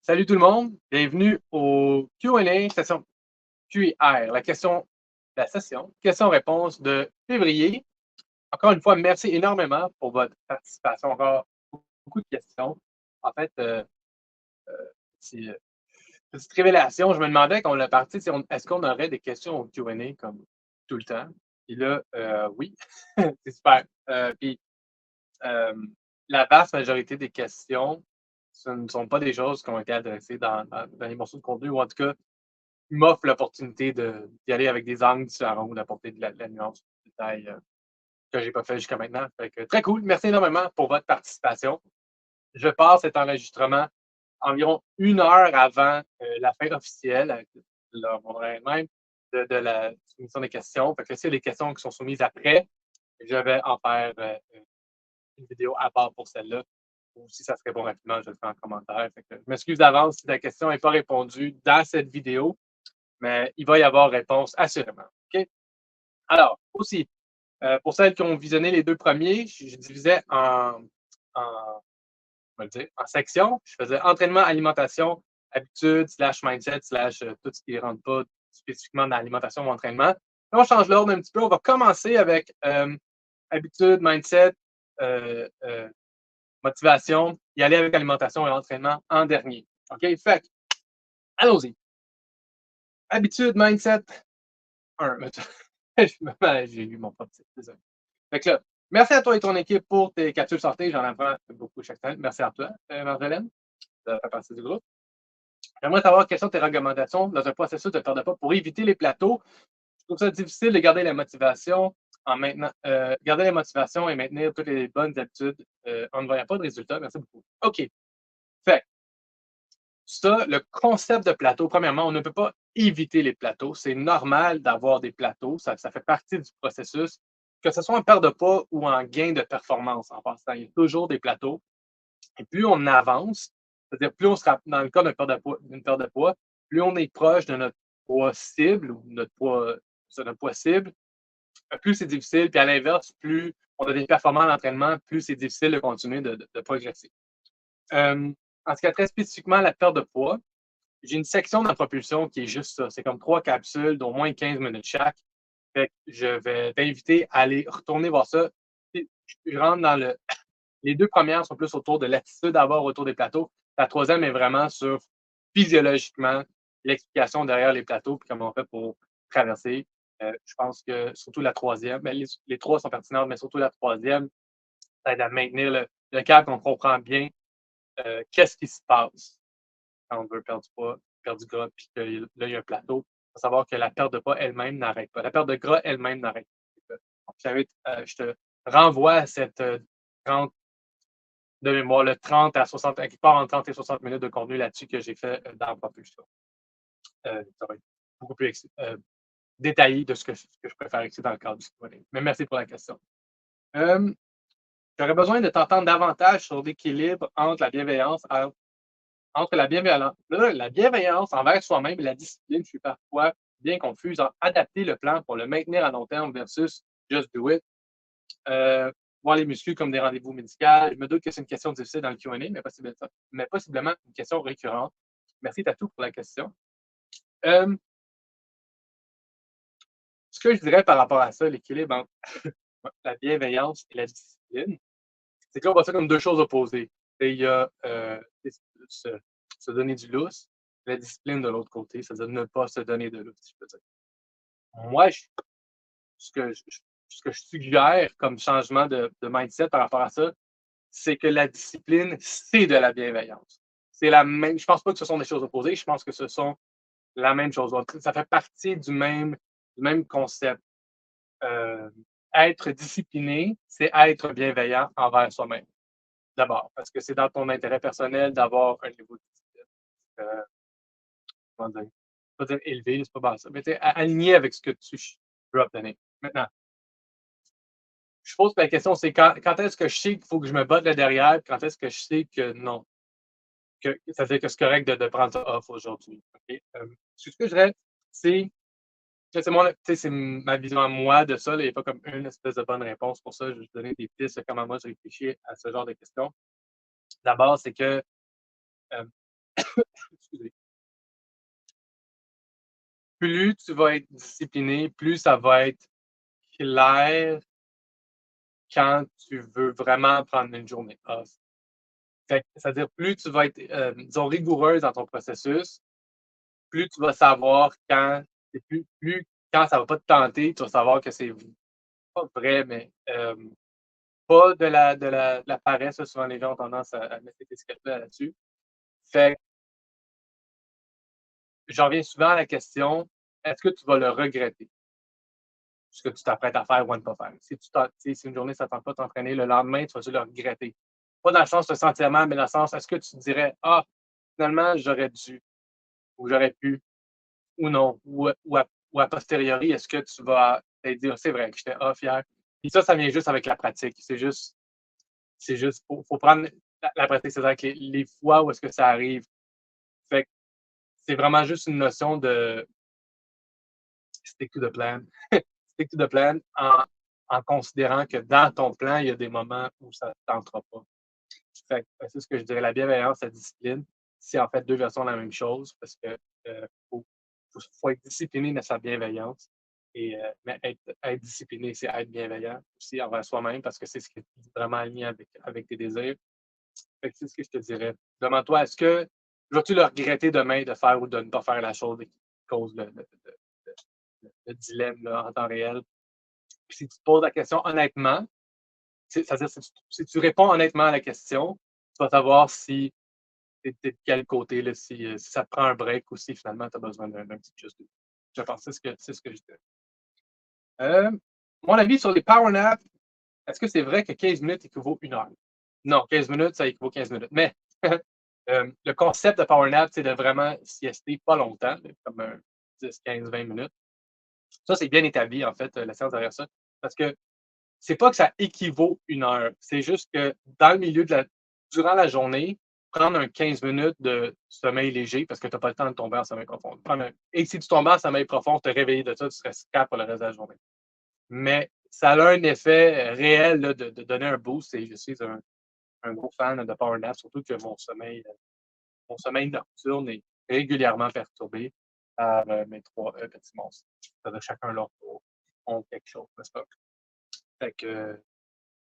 Salut tout le monde, bienvenue au Q&A, session Q&R, la session questions-réponses de février. Encore une fois, merci énormément pour votre participation. Encore beaucoup de questions. En fait, c'est petite révélation, je me demandais quand on l'a parti, est-ce qu'on aurait des questions au Q&A comme tout le temps? Et là, oui, c'est super. Puis, euh, la vaste majorité des questions, ce ne sont pas des choses qui ont été adressées dans les morceaux de contenu, ou en tout cas, m'offre l'opportunité d'y aller avec des angles différents ou d'apporter de la nuance, du détail que j'ai pas fait jusqu'à maintenant. Fait que, très cool. Merci énormément pour votre participation. Je pars cet enregistrement environ 1 heure avant la fin officielle, avec mon horaire même, de la soumission des questions. Fait que s'il y a des questions qui sont soumises après, je vais en faire une vidéo à part pour celle-là. Ou si ça se répond rapidement, je le fais en commentaire. Fait que je m'excuse d'avance si ta question n'est pas répondue dans cette vidéo, mais il va y avoir réponse assurément. OK? Alors, aussi, pour celles qui ont visionné les 2 premiers, je divisais en on va le dire, en sections. Je faisais entraînement, alimentation, habitude, slash mindset, slash tout ce qui ne rentre pas spécifiquement dans l'alimentation ou entraînement. Là, on change l'ordre un petit peu. On va commencer avec habitude, mindset, euh, euh, motivation, y aller avec alimentation et entraînement en dernier. OK? Fait que, allons-y. Habitude, mindset, 1. J'ai lu mon propre titre, désolé. Fait que là, merci à toi et ton équipe pour tes capsules santé. J'en apprends beaucoup chaque semaine. Merci à toi, Marjolaine, de faire partie du groupe. J'aimerais savoir quelles sont tes recommandations dans un processus de perte de poids pour éviter les plateaux. Je trouve ça difficile de garder la motivation garder la motivation et maintenir toutes les bonnes habitudes en ne voyant pas de résultats. Merci beaucoup. OK. Fait ça, le concept de plateau, premièrement, on ne peut pas éviter les plateaux. C'est normal d'avoir des plateaux. Ça fait partie du processus, que ce soit en perte de poids ou en gain de performance en passant. Il y a toujours des plateaux. Et plus on avance, c'est-à-dire plus on sera dans le cas d'une perte de poids, plus on est proche de notre poids cible ou notre poids cible, plus c'est difficile. Puis à l'inverse, plus on devient performant à l'entraînement, plus c'est difficile de continuer de progresser. En ce qui a trait spécifiquement à la perte de poids, j'ai une section dans Propulsion qui est juste ça. C'est comme 3 capsules d'au moins 15 minutes chaque. Fait que je vais t'inviter à aller retourner voir ça. Je rentre dans le. Les 2 premières sont plus autour de l'attitude à avoir autour des plateaux. La troisième est vraiment sur physiologiquement l'explication derrière les plateaux et comment on fait pour traverser. Je pense que surtout la troisième, mais les 3 sont pertinentes, mais surtout la troisième, ça aide à maintenir le cap, on comprend bien qu'est-ce qui se passe quand on veut perdre du poids, perdre du gras, puis que là, il y a un plateau. Il faut savoir que la perte de poids elle-même n'arrête pas. La perte de gras elle-même n'arrête pas. Je te renvoie à cette 30 de mémoire, le 30 à 60, quelque part entre 30 et 60 minutes de contenu là-dessus que j'ai fait dans Propulsion. Ça va être beaucoup plus détaillé de ce que je préfère ici dans le cadre du Q&A. Mais merci pour la question. J'aurais besoin de t'entendre davantage sur l'équilibre entre la bienveillance envers soi-même et la discipline. Je suis parfois bien confuse en adapter le plan pour le maintenir à long terme versus just do it. Voir les muscles comme des rendez-vous médicaux. Je me doute que c'est une question difficile dans le Q&A, mais possiblement une question récurrente. Merci Tatou pour la question. Ce que je dirais par rapport à ça, l'équilibre entre la bienveillance et la discipline, c'est que là, on voit ça comme 2 choses opposées. Et il y a se donner du lousse, la discipline de l'autre côté, c'est-à-dire ne pas se donner de lousse, si je peux dire. Moi, ce que je suggère comme changement de mindset par rapport à ça, c'est que la discipline, c'est de la bienveillance. C'est la même. Je pense pas que ce sont des choses opposées. Je pense que ce sont la même chose. Ça fait partie du même concept. Être discipliné, c'est être bienveillant envers soi-même. D'abord, parce que c'est dans ton intérêt personnel d'avoir un niveau de discipline. Comment dire? Pas dire élevé, c'est pas bon ça, mais aligné avec ce que tu veux obtenir. Maintenant, je pose la question, c'est quand est-ce que je sais qu'il faut que je me batte le derrière, quand est-ce que je sais que non, que ça veut dire que c'est correct de prendre ça off aujourd'hui. OK? Ce que je dirais, c'est c'est ma vision à moi de ça. Là, il n'y a pas comme une espèce de bonne réponse pour ça. Je vais te donner des pistes de comment moi je réfléchis à ce genre de questions. D'abord, c'est que plus tu vas être discipliné, plus ça va être clair quand tu veux vraiment prendre une journée off. Fait que c'est-à-dire plus tu vas être, disons rigoureuse dans ton processus, plus tu vas savoir quand c'est plus quand ça va pas te tenter, tu vas savoir que c'est pas vrai, mais, pas de la paresse, là, souvent les gens ont tendance à mettre cette étiquette-là là-dessus. Fait que j'en reviens souvent à la question, est-ce que tu vas le regretter? Ce que tu t'apprêtes à faire ou à ne pas faire. Si tu t'en tu sais, si une journée ça ne tente pas de t'entraîner, le lendemain, tu vas-tu le regretter? Pas dans le sens de te sentir mal, mais dans le sens, est-ce que tu te dirais: «Ah, finalement, j'aurais dû ou j'aurais pu ou non?» Ou a posteriori, est-ce que tu vas te dire: «C'est vrai que j'étais off hier». Puis ça vient juste avec la pratique. C'est juste faut prendre la pratique, c'est-à-dire que les fois où est-ce que ça arrive. Fait que c'est vraiment juste une notion de stick to the plan. Stick to the plan en considérant que dans ton plan, il y a des moments où ça ne tentera pas. Fait que c'est ce que je dirais, la bienveillance, la discipline, c'est en fait 2 versions de la même chose parce que, faut faut être discipliné dans sa bienveillance mais être discipliné, c'est être bienveillant aussi envers soi-même parce que c'est ce qui est vraiment aligné avec tes désirs. Fait que c'est ce que je te dirais. Demande-toi, est-ce que vas-tu le regretter demain de faire ou de ne pas faire la chose qui cause le dilemme là, en temps réel? Puis si tu te poses la question honnêtement, c'est-à-dire si tu réponds honnêtement à la question, tu vas savoir si tu es de quel côté, là, si ça te prend un break ou si finalement tu as besoin d'un petit juste. Je pense que c'est ce que je dirais. Mon avis sur les power naps, est-ce que c'est vrai que 15 minutes équivaut 1 heure? Non, 15 minutes, ça équivaut 15 minutes. Mais le concept de power nap, c'est de vraiment siester pas longtemps, comme 10, 15, 20 minutes. Ça, c'est bien établi, en fait, la science derrière ça. Parce que c'est pas que ça équivaut 1 heure. C'est juste que dans le milieu durant la journée, prendre un 15 minutes de sommeil léger parce que tu n'as pas le temps de tomber en sommeil profond. Et si tu tombes en sommeil profond, te réveiller de ça, tu serais scap pour le reste de la journée. Mais ça a un effet réel là, de donner un boost et je suis un gros fan de Power Nap, surtout que mon sommeil nocturne est régulièrement perturbé par mes trois petits monstres. Ça de chacun leur tour ont quelque chose, n'est-ce pas? Fait que,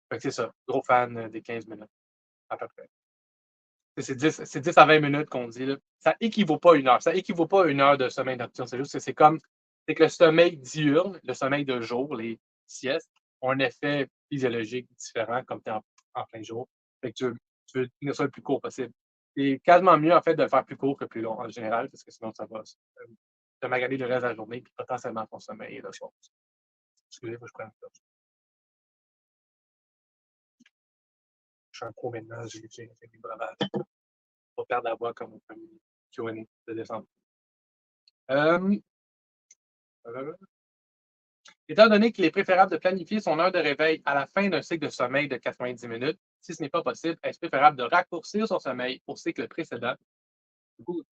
fait que c'est ça, gros fan des 15 minutes, à peu près. C'est 10 à 20 minutes qu'on dit, là. Ça équivaut pas à 1 heure. Ça équivaut pas à 1 heure de sommeil nocturne. C'est juste que c'est que le sommeil diurne, le sommeil de jour, les siestes, ont un effet physiologique différent comme tu es en plein jour. Fait que tu veux que ce soit le plus court possible. C'est quasiment mieux, en fait, de le faire plus court que plus long en général, parce que sinon ça va te maganer le reste de la journée puis potentiellement ton sommeil et le soir. Excusez, faut que je prenne ça. Je suis un pro maintenant, j'ai fait du breuvage. Pas perdre la voix comme au premier Q&A de décembre. Hem, Étant donné qu'il est préférable de planifier son heure de réveil à la fin d'un cycle de sommeil de 90 minutes, si ce n'est pas possible, est-ce préférable de raccourcir son sommeil au cycle précédent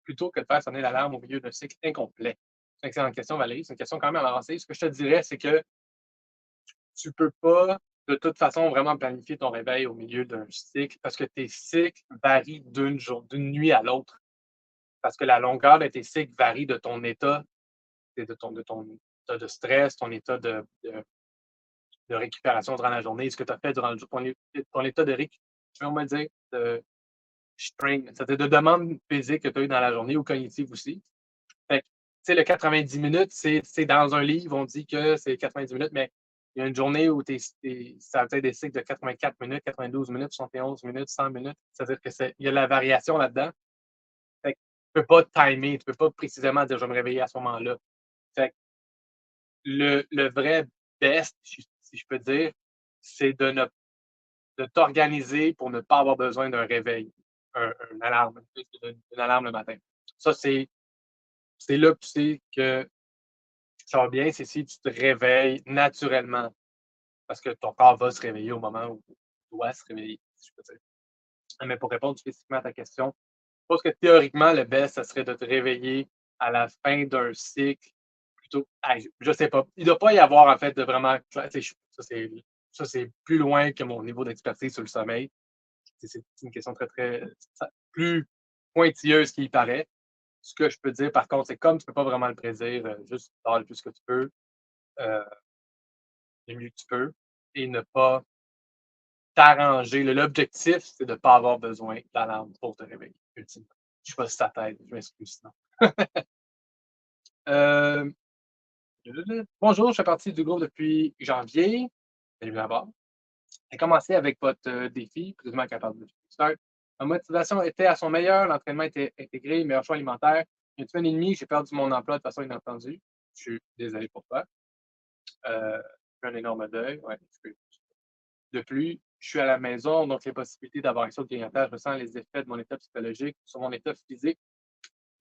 plutôt que de faire sonner l'alarme au milieu d'un cycle incomplet? C'est une excellente question, Valérie. C'est une question quand même avancée. Ce que je te dirais, c'est que tu peux pas, de toute façon, vraiment planifier ton réveil au milieu d'un cycle parce que tes cycles varient d'une nuit à l'autre. Parce que la longueur de tes cycles varie de ton état, de ton état de stress, ton état de récupération durant la journée, ce que tu as fait durant le jour, ton état on va dire, de strain, c'est-à-dire de demande physique que tu as eu dans la journée ou cognitive aussi. Fait que, tu sais, le 90 minutes, c'est dans un livre, on dit que c'est 90 minutes, mais il y a une journée où ça va être des cycles de 84 minutes, 92 minutes, 71 minutes, 100 minutes. C'est-à-dire il y a de la variation là-dedans. Fait que tu peux pas timer, tu peux pas précisément dire je vais me réveiller à ce moment-là. Fait que le vrai best, si je peux dire, c'est de t'organiser pour ne pas avoir besoin d'un réveil, une alarme, une alarme le matin. Ça, c'est là que tu sais que ça va bien, c'est si tu te réveilles naturellement, parce que ton corps va se réveiller au moment où il doit se réveiller, si je peux dire. Mais pour répondre spécifiquement à ta question, je pense que théoriquement, le best, ça serait de te réveiller à la fin d'un cycle plutôt. Je sais pas. Il ne doit pas y avoir, en fait, de vraiment. Ça, c'est plus loin que mon niveau d'expertise sur le sommeil. C'est une question très, très plus pointilleuse qu'il paraît. Ce que je peux dire, par contre, c'est comme tu peux pas vraiment le prédire, juste dors le plus que tu peux, euh, le mieux que tu peux, et ne pas t'arranger. L'objectif, c'est de ne pas avoir besoin d'alarme pour te réveiller, ultimement. Je sais pas si ça t'aide, je m'excuse sinon. Euh, Bonjour, je fais partie du groupe depuis janvier. Salut là-bas. J'ai commencé avec votre défi, plus ou moins capable de start. Ma motivation était à son meilleur, l'entraînement était intégré, meilleur choix alimentaire. Il y a une semaine et demie, j'ai perdu mon emploi de façon inattendue. Je suis désolé pour toi. C'est un énorme deuil. Ouais, de plus, je suis à la maison, donc les possibilités d'avoir accès au grignotage, je ressens les effets de mon état psychologique sur mon état physique.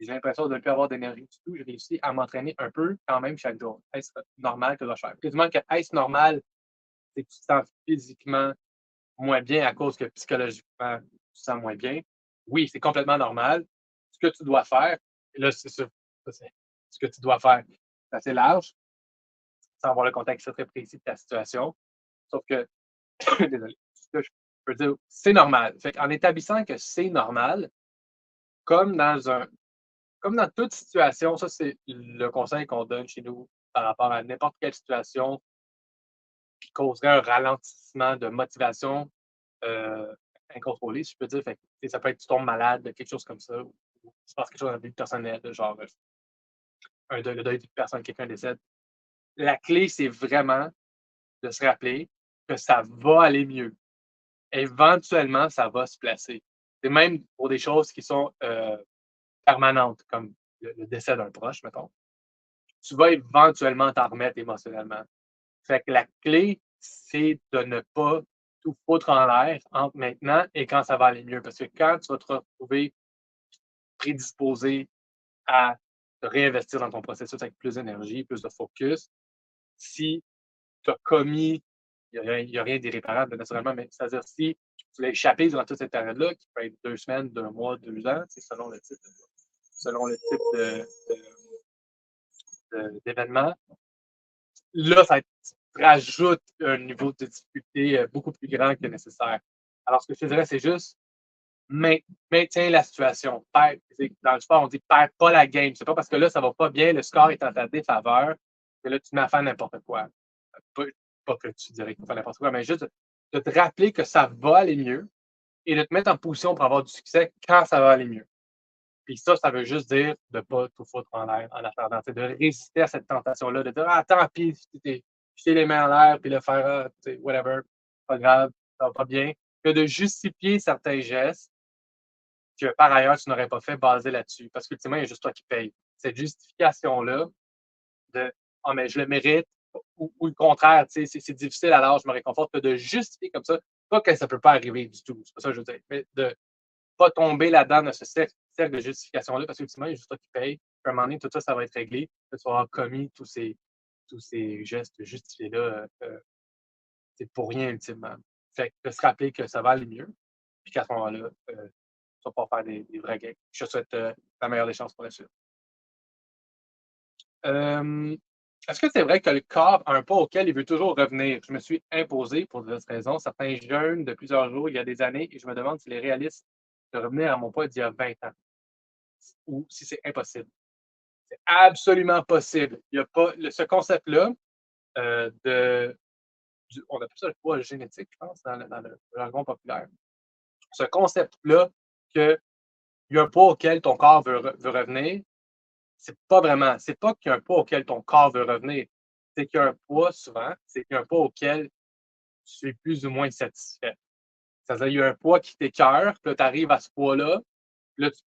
J'ai l'impression de ne plus avoir d'énergie du tout. J'ai réussi à m'entraîner un peu quand même chaque jour. Est-ce normal que je dois faire? Quasiment que est-ce normal, c'est que tu te sens physiquement moins bien à cause que psychologiquement, tu te sens moins bien. Oui, c'est complètement normal. Ce que tu dois faire, et là, c'est ça, c'est ce que tu dois faire. C'est assez large, sans avoir le contexte très précis de ta situation. Sauf que, désolé, ce que je peux dire, c'est normal. Fait en établissant que c'est normal, comme dans un comme dans toute situation, ça, c'est le conseil qu'on donne chez nous par rapport à n'importe quelle situation qui causerait un ralentissement de motivation euh, incontrôlé, si je peux dire. Fait que, ça peut être tu tombes malade, quelque chose comme ça, ou il se passe quelque chose dans la vie personnelle, genre le deuil d'une personne, quelqu'un décède. La clé, c'est vraiment de se rappeler que ça va aller mieux. Éventuellement, ça va se placer. C'est même pour des choses qui sont permanentes, comme le décès d'un proche, mettons. Tu vas éventuellement t'en remettre émotionnellement. Fait que la clé, c'est de ne pas tout foutre en l'air entre maintenant et quand ça va aller mieux. Parce que quand tu vas te retrouver prédisposé à te réinvestir dans ton processus avec plus d'énergie, plus de focus, si tu as commis, il n'y a rien d'irréparable naturellement, mais c'est-à-dire si tu l'as échappé durant toute cette période-là, qui peut être 2 semaines, 2 mois, 2 ans, c'est selon le type d'événement, là, ça rajoute un niveau de difficulté beaucoup plus grand que nécessaire. Alors, ce que je te dirais, c'est juste maintiens la situation. Dans le sport, on dit perds pas la game. C'est pas parce que là, ça va pas bien, le score est en ta défaveur, que là, tu mets à faire n'importe quoi. Pas, pas que tu dirais qu'il faut faire n'importe quoi, mais juste de te rappeler que ça va aller mieux et de te mettre en position pour avoir du succès quand ça va aller mieux. Puis ça veut juste dire de ne pas tout foutre en l'air en attendant, de résister à cette tentation-là, de dire ah, tant pis, jeter les mains en l'air, puis le faire, whatever, pas grave, ça va pas bien, que de justifier certains gestes que par ailleurs tu n'aurais pas fait basé là-dessus. Parce qu'ultimement, il y a juste toi qui paye. Cette justification-là de ah, mais je le mérite, ou le contraire, c'est difficile alors je me réconforte, que de justifier comme ça, pas que ça ne peut pas arriver du tout, c'est pas ça que je veux dire, mais de pas tomber là-dedans dans ce cercle de justification-là, parce qu'ultimement, il y a juste toi qui paye. Puis à un moment donné, tout ça, ça va être réglé. Tu vas avoir commis tous ces gestes justifiés-là c'est pour rien, ultimement. Fait que de se rappeler que ça va aller mieux, puis qu'à ce moment-là, tu vas pouvoir faire des vrais gains. Je te souhaite la meilleure des chances pour la suite. Euh, Est-ce que c'est vrai que le corps a un poids auquel il veut toujours revenir? Je me suis imposé, pour diverses raisons, certains jeûnes de plusieurs jours il y a des années, et je me demande s'il est réaliste de revenir à mon poids d'il y a 20 ans, ou si c'est impossible. C'est absolument possible. Il y a pas ce concept-là de on appelle ça le poids génétique, je pense, dans le jargon populaire. Ce concept-là qu'il y a un poids auquel ton corps veut revenir, c'est pas vraiment. C'est pas qu'il y a un poids auquel ton corps veut revenir. C'est qu'il y a un poids, souvent, c'est qu'il y a un poids auquel tu es plus ou moins satisfait. C'est-à-dire qu'il y a un poids qui t'écoeure, puis là, tu arrives à ce poids-là, puis là, tu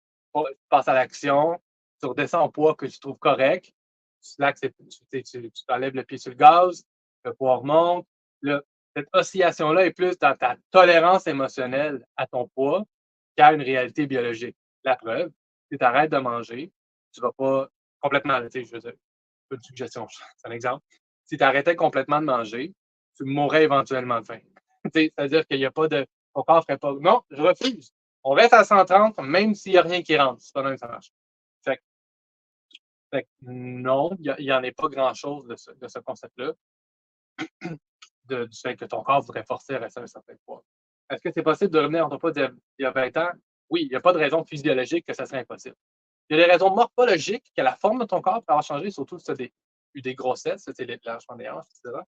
passes à l'action, tu redescends au poids que tu trouves correct, tu t'enlèves le pied sur le gaz, le poids remonte. Là, cette oscillation-là est plus dans ta tolérance émotionnelle à ton poids qu'à une réalité biologique. La preuve, si tu arrêtes de manger, tu ne vas pas complètement arrêter, je veux dire, pas de suggestion, c'est un exemple. Si tu arrêtais complètement de manger, tu mourrais éventuellement de faim. C'est-à-dire qu'il n'y a pas de. Ton corps ne ferait pas. Non, je refuse. On reste à 130, même s'il n'y a rien qui rentre. C'est pas même ça marche. Fait que, non, il n'y en a pas grand-chose de ce concept-là, du fait que ton corps voudrait forcer à rester à un certain poids. Est-ce que c'est possible de revenir à ton poids d'il y a 20 ans? Oui, il n'y a pas de raison physiologique que ça serait impossible. Il y a des raisons morphologiques que la forme de ton corps peut avoir changé, surtout si tu as eu des grossesses, c'est l'élargissement des hanches, etc.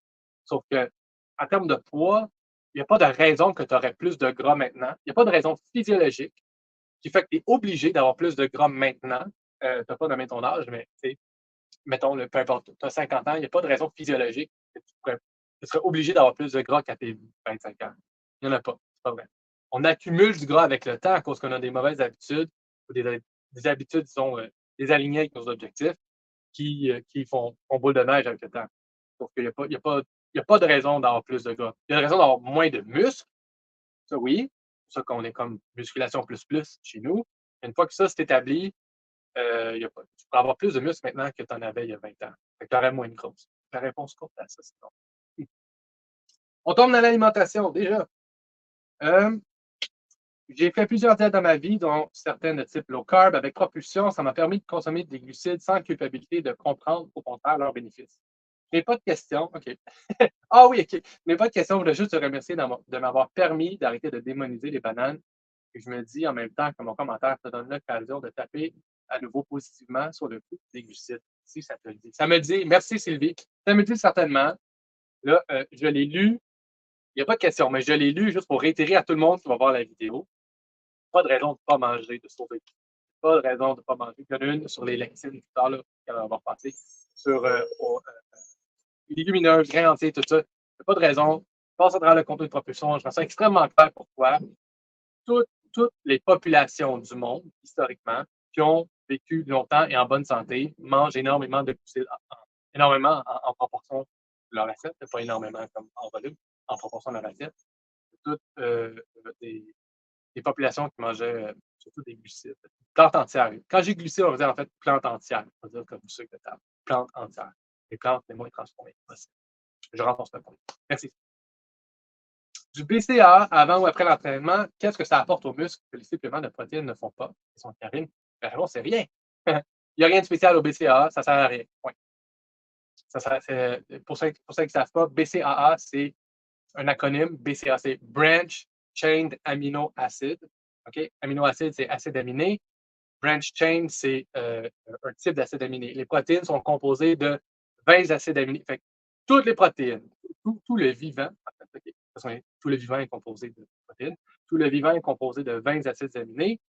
Sauf que, en termes de poids, il n'y a pas de raison que tu aurais plus de gras maintenant. Il n'y a pas de raison physiologique qui fait que tu es obligé d'avoir plus de gras maintenant. Tu n'as pas nommé ton âge, mais mettons, peu importe, tu as 50 ans, il n'y a pas de raison physiologique que tu serais obligé d'avoir plus de gras qu'à tes 25 ans. Il n'y en a pas. C'est pas vrai. On accumule du gras avec le temps à cause qu'on a des mauvaises habitudes ou des habitudes qui sont désalignées avec nos objectifs qui font boule de neige avec le temps. Donc, il y a pas de raison d'avoir plus de gras. Il y a une raison d'avoir moins de muscles. Ça, oui. C'est pour ça qu'on est comme musculation plus plus chez nous. Une fois que ça c'est établi, tu pourrais avoir plus de muscles maintenant que tu en avais il y a 20 ans. Fait que tu aurais moins de grosses. La réponse courte à ça, c'est non. On tombe dans l'alimentation, déjà. Euh, j'ai fait plusieurs diètes dans ma vie, dont certaines de type low carb avec propulsion. Ça m'a permis de consommer des glucides sans culpabilité, de comprendre au contraire leurs bénéfices. Je n'ai pas de questions. OK. Ah oui, OK. Je n'ai pas de questions. Je voulais juste te remercier de m'avoir permis d'arrêter de démoniser les bananes. Et je me dis en même temps que mon commentaire te donne l'occasion de taper à nouveau positivement sur le coup des glucides, si ça te le dit. Ça me dit, merci Sylvie, ça me dit certainement. Là, je l'ai lu. Il n'y a pas de question, mais je l'ai lu juste pour réitérer à tout le monde qui va voir la vidéo. Pas de raison de ne pas manger, de sauver. Pas de raison de ne pas manger. Il y en a une sur les lectines tout à l'heure qu'elle va avoir passé, sur les légumineuses, grains entiers, tout ça. Il n'y a pas de raison. Passe à travers le contenu de propulsion. Je me sens extrêmement clair pourquoi. Toutes les populations du monde, historiquement, qui ont vécu longtemps et en bonne santé, mangent énormément de glucides, énormément en proportion de leur assiette, pas énormément comme en volume, en proportion de leur assiette. Toutes des populations qui mangeaient surtout des glucides. Plantes entières. Quand j'ai glucides, on va dire en fait plantes entières. On va dire comme sucre de table. Plantes entières. Les plantes les moins transformées possibles. Je renforce le point. Merci. Du BCAA avant ou après l'entraînement, qu'est-ce que ça apporte aux muscles que les suppléments de protéines ne font pas? Question de Karine. La réponse, c'est rien. Il n'y a rien de spécial au BCAA, ça ne sert à rien. Point. Pour ceux qui ne savent pas, BCAA, c'est un acronyme. BCAA, c'est Branch Chained Amino Acid. OK? Amino acide, c'est acide aminé. Branch chain, c'est un type d'acide aminé. Les protéines sont composées de 20 acides aminés. Fait que toutes les protéines, tout le vivant, en fait, okay, tout le vivant est composé de protéines. Tout le vivant est composé de 20 acides aminés.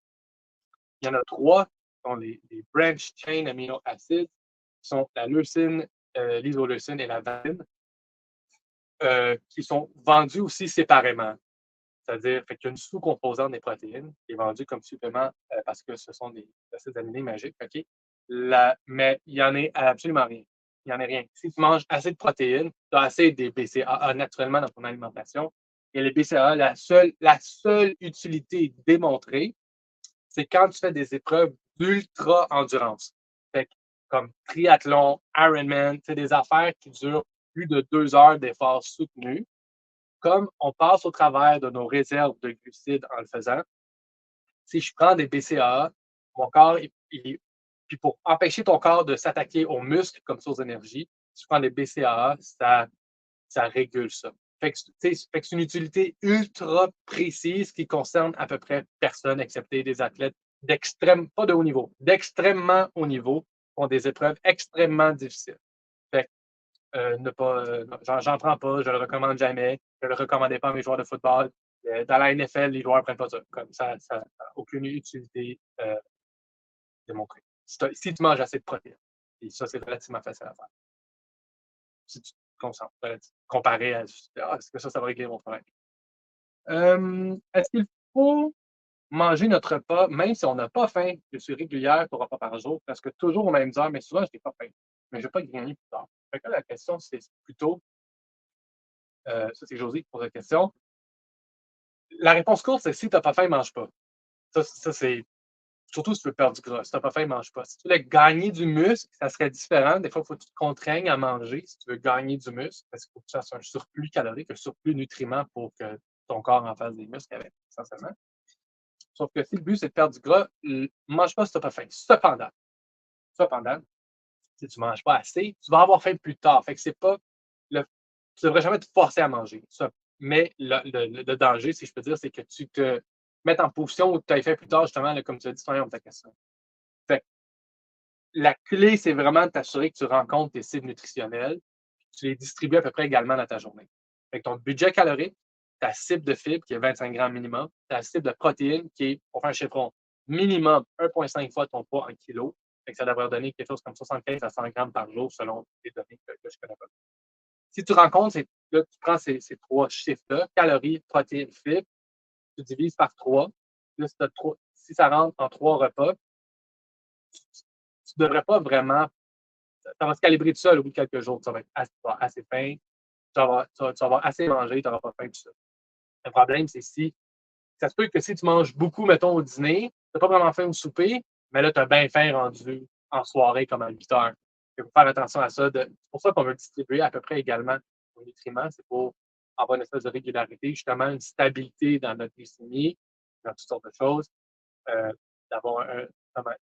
Il y en a trois qui sont les branch chain amino acids, qui sont la leucine, l'isoleucine et la valine, qui sont vendus aussi séparément. C'est-à-dire qu'il y a une sous-composante des protéines qui est vendue comme supplément parce que ce sont des acides aminés magiques. OK? Mais il n'y en a absolument rien. Il n'y en a rien. Si tu manges assez de protéines, tu as assez des BCAA naturellement dans ton alimentation. Et les BCAA, la seule utilité démontrée, c'est quand tu fais des épreuves d'ultra-endurance. Comme triathlon, Ironman, c'est des affaires qui durent plus de 2 heures d'efforts soutenus. Comme on passe au travers de nos réserves de glucides en le faisant, si je prends des BCAA, mon corps, puis pour empêcher ton corps de s'attaquer aux muscles comme source d'énergie, si tu prends des BCAA, ça régule ça. Fait que c'est une utilité ultra précise qui concerne à peu près personne, excepté des athlètes pas de haut niveau, d'extrêmement haut niveau, qui ont des épreuves extrêmement difficiles. Fait j'en prends pas, je le recommande jamais. Je le recommandais pas à mes joueurs de football. Dans la NFL, les joueurs ne prennent pas ça. Comme ça n'a aucune utilité démontrée. Si tu manges assez de protéines, et ça, c'est relativement facile à faire. Si tu te concentres, comparé à est-ce que ça va régler mon problème? Est-ce qu'il faut manger notre repas, même si on n'a pas faim? Je suis régulière pour repas par jour, parce que toujours aux mêmes heures, mais souvent, je n'ai pas faim. Mais je ne vais pas grigner plus tard. Fait que là, la question, c'est plutôt ça, c'est José qui pose la question. La réponse courte, c'est si tu n'as pas faim, mange pas. Ça c'est surtout si tu veux perdre du gras. Si tu n'as pas faim, mange pas. Si tu voulais gagner du muscle, ça serait différent. Des fois, il faut que tu te contraignes à manger si tu veux gagner du muscle, parce qu'il faut que tu fasses un surplus calorique, un surplus nutriments pour que ton corps en fasse des muscles avec, essentiellement. Sauf que si le but, c'est de perdre du gras, mange pas si tu n'as pas faim. Cependant, si tu ne manges pas assez, tu vas avoir faim plus tard. Fait que c'est pas tu ne devrais jamais te forcer à manger. Mais le danger, si je peux dire, c'est que tu te mettes en position où tu as faim plus tard, justement, là, comme tu as dit, ta question. Fait La clé, c'est vraiment de t'assurer que tu rencontres tes cibles nutritionnelles, tu les distribues à peu près également dans ta journée. Fait que ton budget calorique, ta cible de fibres qui est 25 grammes minimum, ta cible de protéines qui est, pour faire un chiffron, minimum 1,5 fois ton poids en kilos. Fait que ça devrait donner quelque chose comme 75 à 100 grammes par jour selon les données que je connais pas. Si tu rencontres, là, tu prends ces trois chiffres-là, calories, protéines, fibres, tu divises par 3. Là, si ça rentre en 3 repas, tu ne devrais pas vraiment. Ça va se calibrer tout seul au bout de quelques jours. Ça va être assez faim, tu vas avoir assez mangé, tu n'auras pas faim, tout ça. Le problème, c'est si ça se peut que si tu manges beaucoup, mettons, au dîner, tu n'as pas vraiment faim au souper, mais là, tu as bien faim rendu en soirée comme à 8 heures. Il faut faire attention à ça. C'est pour ça qu'on veut distribuer à peu près également nos nutriments. C'est pour avoir une espèce de régularité, justement, une stabilité dans notre glycémie, dans toutes sortes de choses. Euh, D'avoir comment,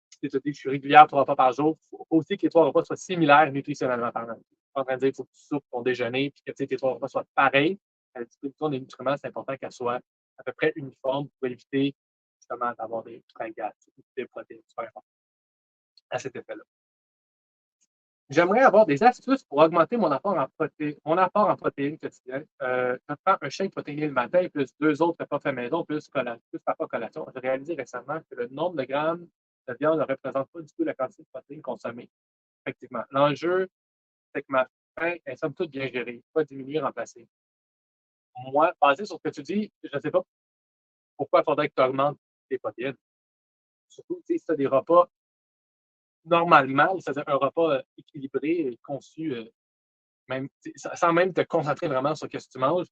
si tu te dis que je suis régulière 3 repas par jour, il faut aussi que les 3 repas soient similaires nutritionnellement parlant. Je suis pas en train de dire qu'il faut que tu soupes ton déjeuner et que tes 3 repas soient pareils. La distribution des nutriments, c'est important qu'elle soit à peu près uniforme pour éviter justement d'avoir des fringales, des protéines. Super important à cet effet-là. J'aimerais avoir des astuces pour augmenter mon apport en protéines quotidiennes. Je prends un shake protéiné le matin, plus 2 autres repas faits maison, plus repas collation. J'ai réalisé récemment que le nombre de grammes de viande ne représente pas du tout la quantité de protéines consommées. Effectivement. L'enjeu, c'est que ma faim est somme toute bien gérée, pas diminuer, remplacer. Moi, basé sur ce que tu dis, je ne sais pas pourquoi il faudrait que tu augmentes tes protéines. Surtout, tu sais, si tu as des repas normalement, c'est-à-dire un repas équilibré, conçu, même, sans même te concentrer vraiment sur ce que tu manges.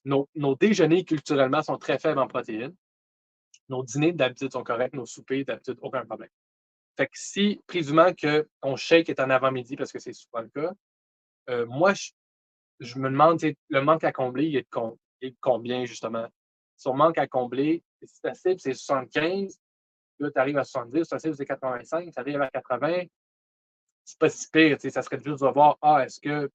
Nos déjeuners, culturellement, sont très faibles en protéines. Nos dîners, d'habitude, sont corrects. Nos soupers, d'habitude, aucun problème. Fait que si, présumant que ton shake est en avant-midi, parce que c'est souvent le cas, moi, je me demande, le manque à combler, il est de combien, justement? Son manque à combler, si ta cible, c'est 75, là, tu arrives à 70, ta cible, c'est 85, ça arrive à 80, c'est pas si pire, ça serait juste de voir, est-ce que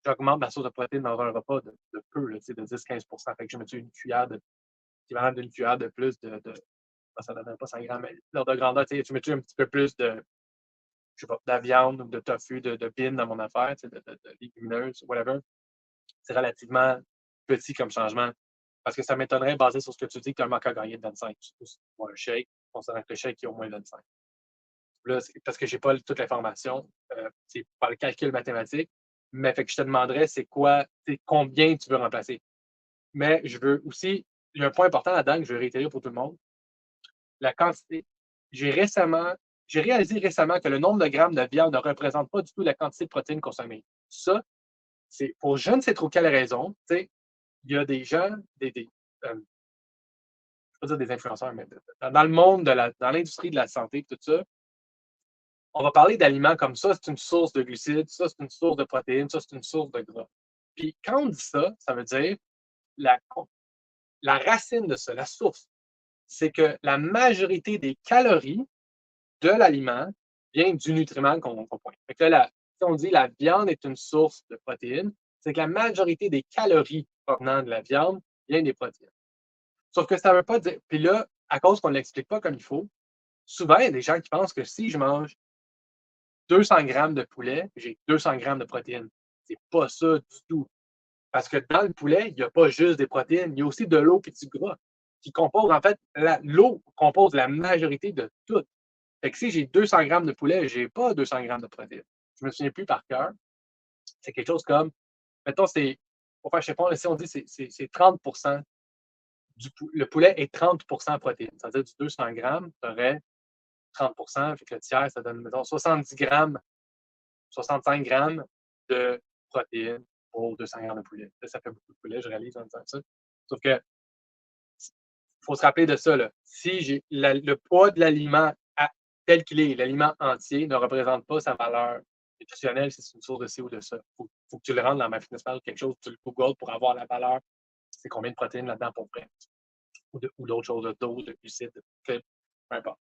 j'augmente ma source de protéines dans un repas de peu, là, de 10-15. Fait que je me tue une cuillère l'équivalent d'une cuillère de plus ça ne donne même pas 100 grammes, mais l'ordre de grandeur, tu me tues un petit peu plus je sais pas, de la viande ou de tofu, de bean dans mon affaire, de légumineuses, whatever. C'est relativement petit comme changement. Parce que ça m'étonnerait, basé sur ce que tu dis, que tu as un manque à gagner de 25, surtout si tu bois un shake, considérant que le shake est au moins 25. Là, c'est parce que j'ai pas toute l'information, c'est par le calcul mathématique, mais fait que je te demanderais, c'est combien tu veux remplacer. Mais je veux aussi, il y a un point important là-dedans que je veux réitérer pour tout le monde, la quantité. J'ai récemment, j'ai réalisé récemment que le nombre de grammes de viande ne représente pas du tout la quantité de protéines consommées. Ça, c'est pour je ne sais trop quelle raison, tu sais, il y a des gens, je ne veux pas dire des influenceurs, mais dans le monde dans l'industrie de la santé, tout ça, on va parler d'aliments comme ça, c'est une source de glucides, ça, c'est une source de protéines, ça, c'est une source de gras. Puis quand on dit ça, ça veut dire la, la racine de ça, la source, c'est que la majorité des calories de l'aliment vient du nutriment qu'on pointe. Fait que là, si on dit la viande est une source de protéines, c'est que la majorité des calories provenant de la viande vient des protéines. Sauf que ça ne veut pas dire. Puis là, à cause qu'on ne l'explique pas comme il faut, souvent, il y a des gens qui pensent que si je mange 200 grammes de poulet, j'ai 200 grammes de protéines. C'est pas ça du tout. Parce que dans le poulet, il n'y a pas juste des protéines, il y a aussi de l'eau et du gras qui composent, en fait, l'eau compose la majorité de tout. Fait que si j'ai 200 grammes de poulet, je n'ai pas 200 grammes de protéines. Je ne me souviens plus par cœur. C'est quelque chose comme, mettons, pour faire, je sais pas, si on dit c'est 30 le poulet est 30 protéines. C'est-à-dire du 200 grammes, tu aurais 30 fait que le tiers, ça donne, mettons, 70 grammes, 65 grammes de protéines pour 200 grammes de poulet. Là, ça fait beaucoup de poulet, je réalise en disant ça. Sauf que faut se rappeler de ça. Là. Si le poids de l'aliment tel qu'il est, l'aliment entier ne représente pas sa valeur nutritionnelle si c'est une source de ci ou de ça. Faut que tu le rentres dans MyFitnessPal ou quelque chose, tu le googles pour avoir la valeur. C'est combien de protéines là-dedans pour vrai. Ou d'autres choses, de doses, de glucides, peu importe.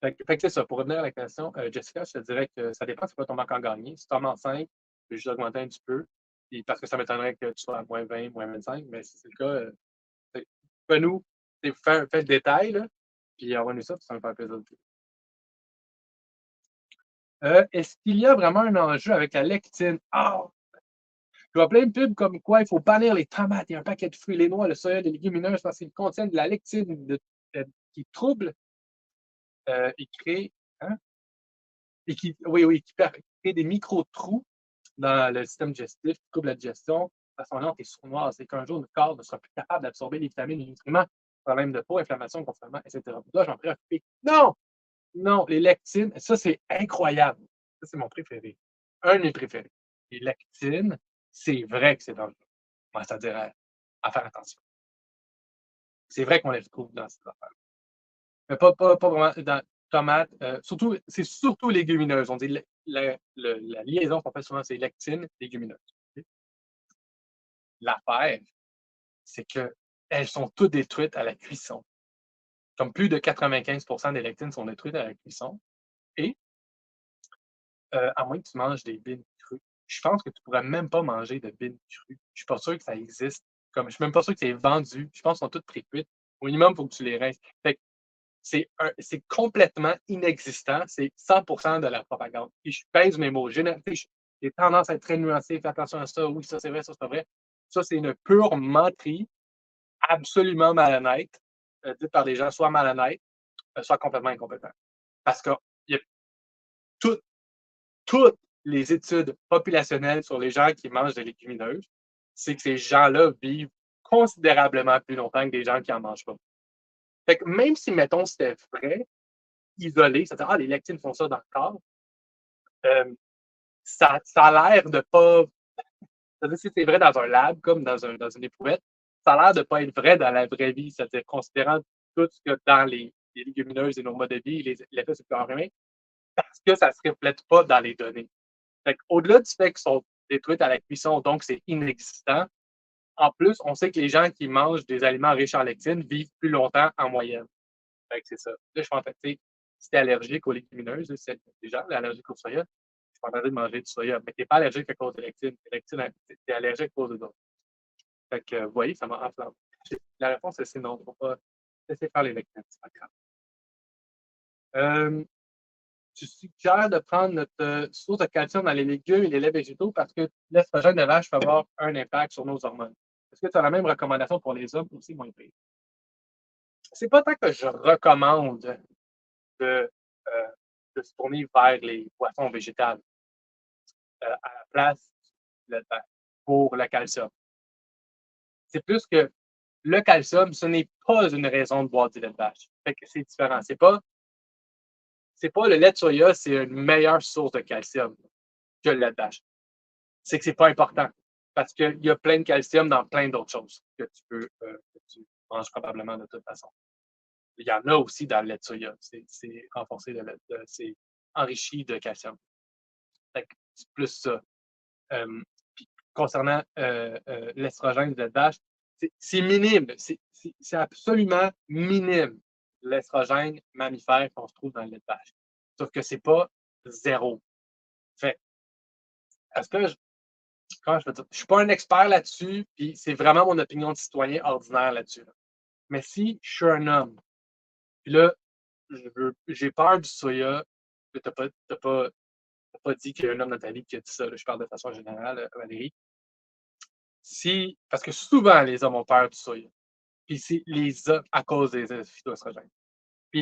Fait que c'est ça. Pour revenir à la question, Jessica, je te dirais que ça dépend c'est quoi ton manque à gagner. Si tu en manques 5, je vais juste augmenter un petit peu. Puis parce que ça m'étonnerait que tu sois à moins 20, moins 25, mais si c'est le cas, fais-nous, fais le détail, là, puis envoie-nous ça, puis ça va me faire plaisir. Est-ce qu'il y a vraiment un enjeu avec la lectine? Ah! Je vois plein de pubs comme quoi il faut bannir les tomates et un paquet de fruits, les noix, le soya, les légumineuses parce qu'ils contiennent de la lectine qui trouble et crée, hein? Et qui, oui, oui, qui crée des micro-trous dans le système digestif, qui trouble la digestion de façon lente et sournoise, et qu'un jour, le corps ne sera plus capable d'absorber les vitamines et les nutriments, problème de peau, inflammation, gonflement, etc. Là, j'en préoccuper. Non! Non, les lectines, ça, c'est incroyable. Ça, c'est mon préféré. Un de mes préférés. Les lectines, c'est vrai que c'est dangereux. Ouais, c'est-à-dire à faire attention. C'est vrai qu'on les retrouve dans cette affaire. Mais pas vraiment dans tomates, surtout, c'est surtout légumineuses. On dit la liaison qu'on fait souvent, c'est lectine, légumineuse. OK? L'affaire, c'est qu'elles sont toutes détruites à la cuisson. Comme plus de 95 des lectines sont détruites à la cuisson et à moins que tu manges des bines crues. Je pense que tu pourrais même pas manger de bines crues. Je suis pas sûr que ça existe. Comme je suis même pas sûr que c'est vendu. Je pense qu'ils sont toutes pré-cuites. Au minimum, il faut que tu les rinces. Fait que c'est complètement inexistant. C'est 100 de la propagande. Et je pèse mes mots. J'ai tendance à être très nuancé. Fais attention à ça. Oui, ça c'est vrai, ça c'est pas vrai. Ça, c'est une pure menterie, absolument malhonnête, dite par des gens soit malhonnêtes, soit complètement incompétents. Parce que il y a tout toutes les études populationnelles sur les gens qui mangent des légumineuses, c'est que ces gens-là vivent considérablement plus longtemps que des gens qui n'en mangent pas. Fait que même si, mettons, c'était vrai, isolé, c'est-à-dire, ah, les lectines font ça dans le corps, euh, ça a l'air de pas. C'est-à-dire, si c'est vrai dans un lab, comme dans une éprouvette, ça a l'air de pas être vrai dans la vraie vie, c'est-à-dire, considérant tout ce que dans les légumineuses et nos modes de vie, les effets sur le corps humain, parce que ça ne se reflète pas dans les données. Fait au-delà du fait qu'ils sont détruites à la cuisson, donc c'est inexistant, en plus, on sait que les gens qui mangent des aliments riches en lectine vivent plus longtemps en moyenne. Fait que c'est ça. Là, je suis en train de, si t'es allergique aux légumineuses, si des gens allergiques au soya, je suis en train de manger du soya, mais t'es pas allergique à cause de lectine. T'es allergique à cause de d'autres. Fait que, vous voyez, ça m'a enflammé. La réponse, c'est non. Faut pas laisser faire les lectines, c'est pas grave. Euh, tu suggères de prendre notre source de calcium dans les légumes et les laits végétaux parce que l'estrogène de vache peut avoir un impact sur nos hormones. Est-ce que tu as la même recommandation pour les hommes aussi, moins pire? C'est pas tant que je recommande de, euh, de se tourner vers les boissons végétales à la place du lait de vache pour le calcium. C'est plus que le calcium, ce n'est pas une raison de boire du lait de vache. Fait que c'est différent. C'est pas le lait de soya, c'est une meilleure source de calcium que le lait de vache. C'est que c'est pas important. Parce qu'il y a plein de calcium dans plein d'autres choses que tu manges probablement de toute façon. Il y en a aussi dans le lait de soya. C'est renforcé c'est enrichi de calcium. Fait que c'est plus ça. Euh, puis concernant l'estrogène du lait de vache, c'est minime. C'est absolument minime l'estrogène mammifère qu'on se trouve dans le lait de vache. Sauf que c'est pas zéro. Fait est-ce que comment je peux dire? Je suis pas un expert là-dessus, puis c'est vraiment mon opinion de citoyen ordinaire là-dessus. Là. Mais si je suis un homme, puis là, j'ai peur du soya, tu t'as pas dit qu'il y a un homme dans ta vie qui a dit ça, là, je parle de façon générale, Valérie. Si, parce que souvent, les hommes ont peur du soya. Puis c'est les hommes, à cause des phytoestrogènes. Puis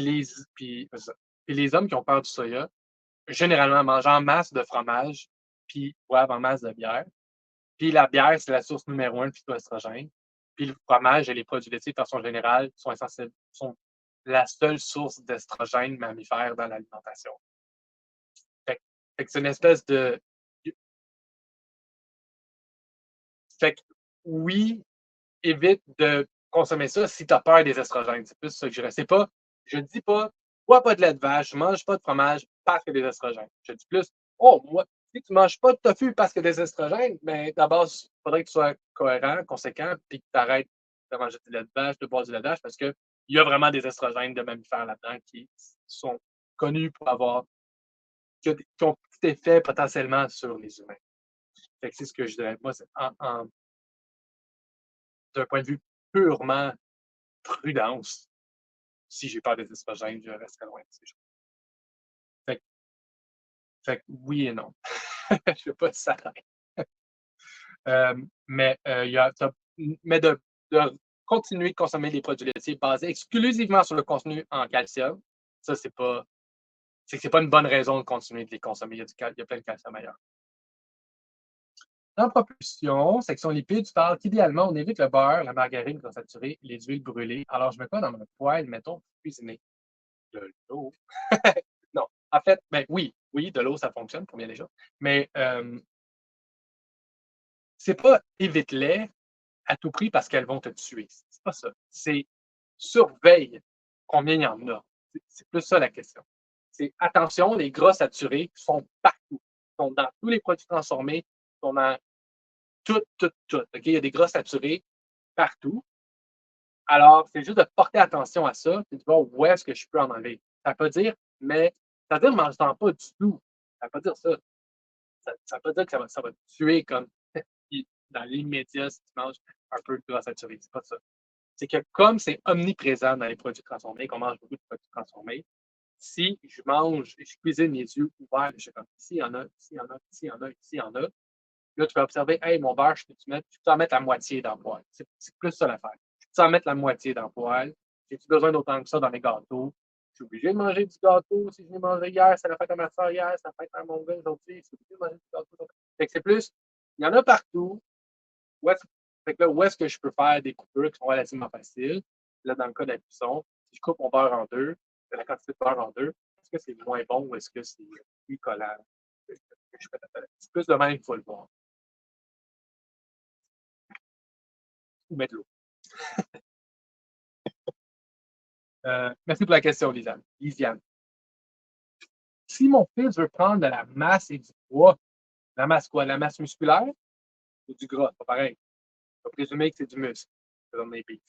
les hommes qui ont peur du soya, généralement mangent en masse de fromage, puis boivent en masse de bière. Puis la bière, c'est la source numéro un de phytoestrogène. Puis le fromage et les produits laitiers, de façon générale, sont la seule source d'estrogène mammifère dans l'alimentation. Fait que c'est une espèce de. Fait que oui, évite de consommer ça si tu as peur des estrogènes. C'est plus ça que je dirais. Je ne dis pas, bois pas de lait de vache, mange pas de fromage parce que des estrogènes. Je dis plus, oh, moi, si tu ne manges pas de tofu parce que des estrogènes, mais d'abord, il faudrait que tu sois cohérent, conséquent, puis que tu arrêtes de manger du lait de vache, de boire du lait de vache, parce qu'il y a vraiment des estrogènes de mammifères là-dedans qui sont connus pour avoir, qui ont petit effet potentiellement sur les humains. Fait que c'est ce que je dirais. Moi, d'un point de vue purement prudence, si j'ai peur des estrogènes, je resterai loin de ces choses. Fait, fait que oui et non. Je veux pas que ça arrête. Mais mais de continuer de consommer des produits laitiers basés exclusivement sur le contenu en calcium, ça, c'est pas une bonne raison de continuer de les consommer. Il y a plein de calcium ailleurs. Dans propulsion, section lipides, tu parles qu'idéalement, on évite le beurre, la margarine gras saturée, les huiles brûlées. Alors, je mets quoi dans mon poêle, mettons, pour cuisiner? De l'eau. Non. En fait, ben oui, de l'eau, ça fonctionne pour bien des choses. Mais c'est pas évite-les à tout prix parce qu'elles vont te tuer. C'est pas ça. C'est surveille combien il y en a. C'est plus ça la question. C'est attention, les gras saturés sont partout. Ils sont dans tous les produits transformés, ils sont dans tout, tout, tout. OK? Il y a des gras saturés partout. Alors, c'est juste de porter attention à ça et de voir où est-ce que je peux en enlever. Ça peut dire, mais ça veut dire mange-en pas du tout. Ça veut pas dire ça. Ça veut pas dire que ça va te tuer comme dans l'immédiat si tu manges un peu de gras saturé. C'est pas ça. C'est que comme c'est omniprésent dans les produits transformés, qu'on mange beaucoup de produits transformés, si je mange, je cuisine les yeux ouverts, je suis comme ici, il y en a, ici, il y en a, ici, il y en a, ici, il y en a. Là, tu vas observer, hey, mon beurre, je peux en mettre la moitié dans le poêle. C'est plus ça l'affaire. Je peux en mettre la moitié dans le poêle. J'ai-tu besoin d'autant que ça dans les gâteaux? Je suis obligé de manger du gâteau. Si je l'ai mangé hier, c'est la fête à ma soeur hier, c'est la fête à mon gars aujourd'hui. Je suis obligé de manger du gâteau. Fait que c'est plus, il y en a partout. Où est-ce, fait que là, où est-ce que je peux faire des coupures qui sont relativement faciles? Là, dans le cas de la cuisson, si je coupe mon beurre en deux, la quantité de beurre en deux, est-ce que c'est moins bon ou est-ce que c'est plus collant? C'est plus de même qu'il faut le voir. Ou mettre de l'eau. Merci pour la question, Lisiane. Si mon fils veut prendre de la masse et du poids, la masse quoi? La masse musculaire ou du gras? Pas pareil. On va présumer que c'est du muscle. C'est dans les pays.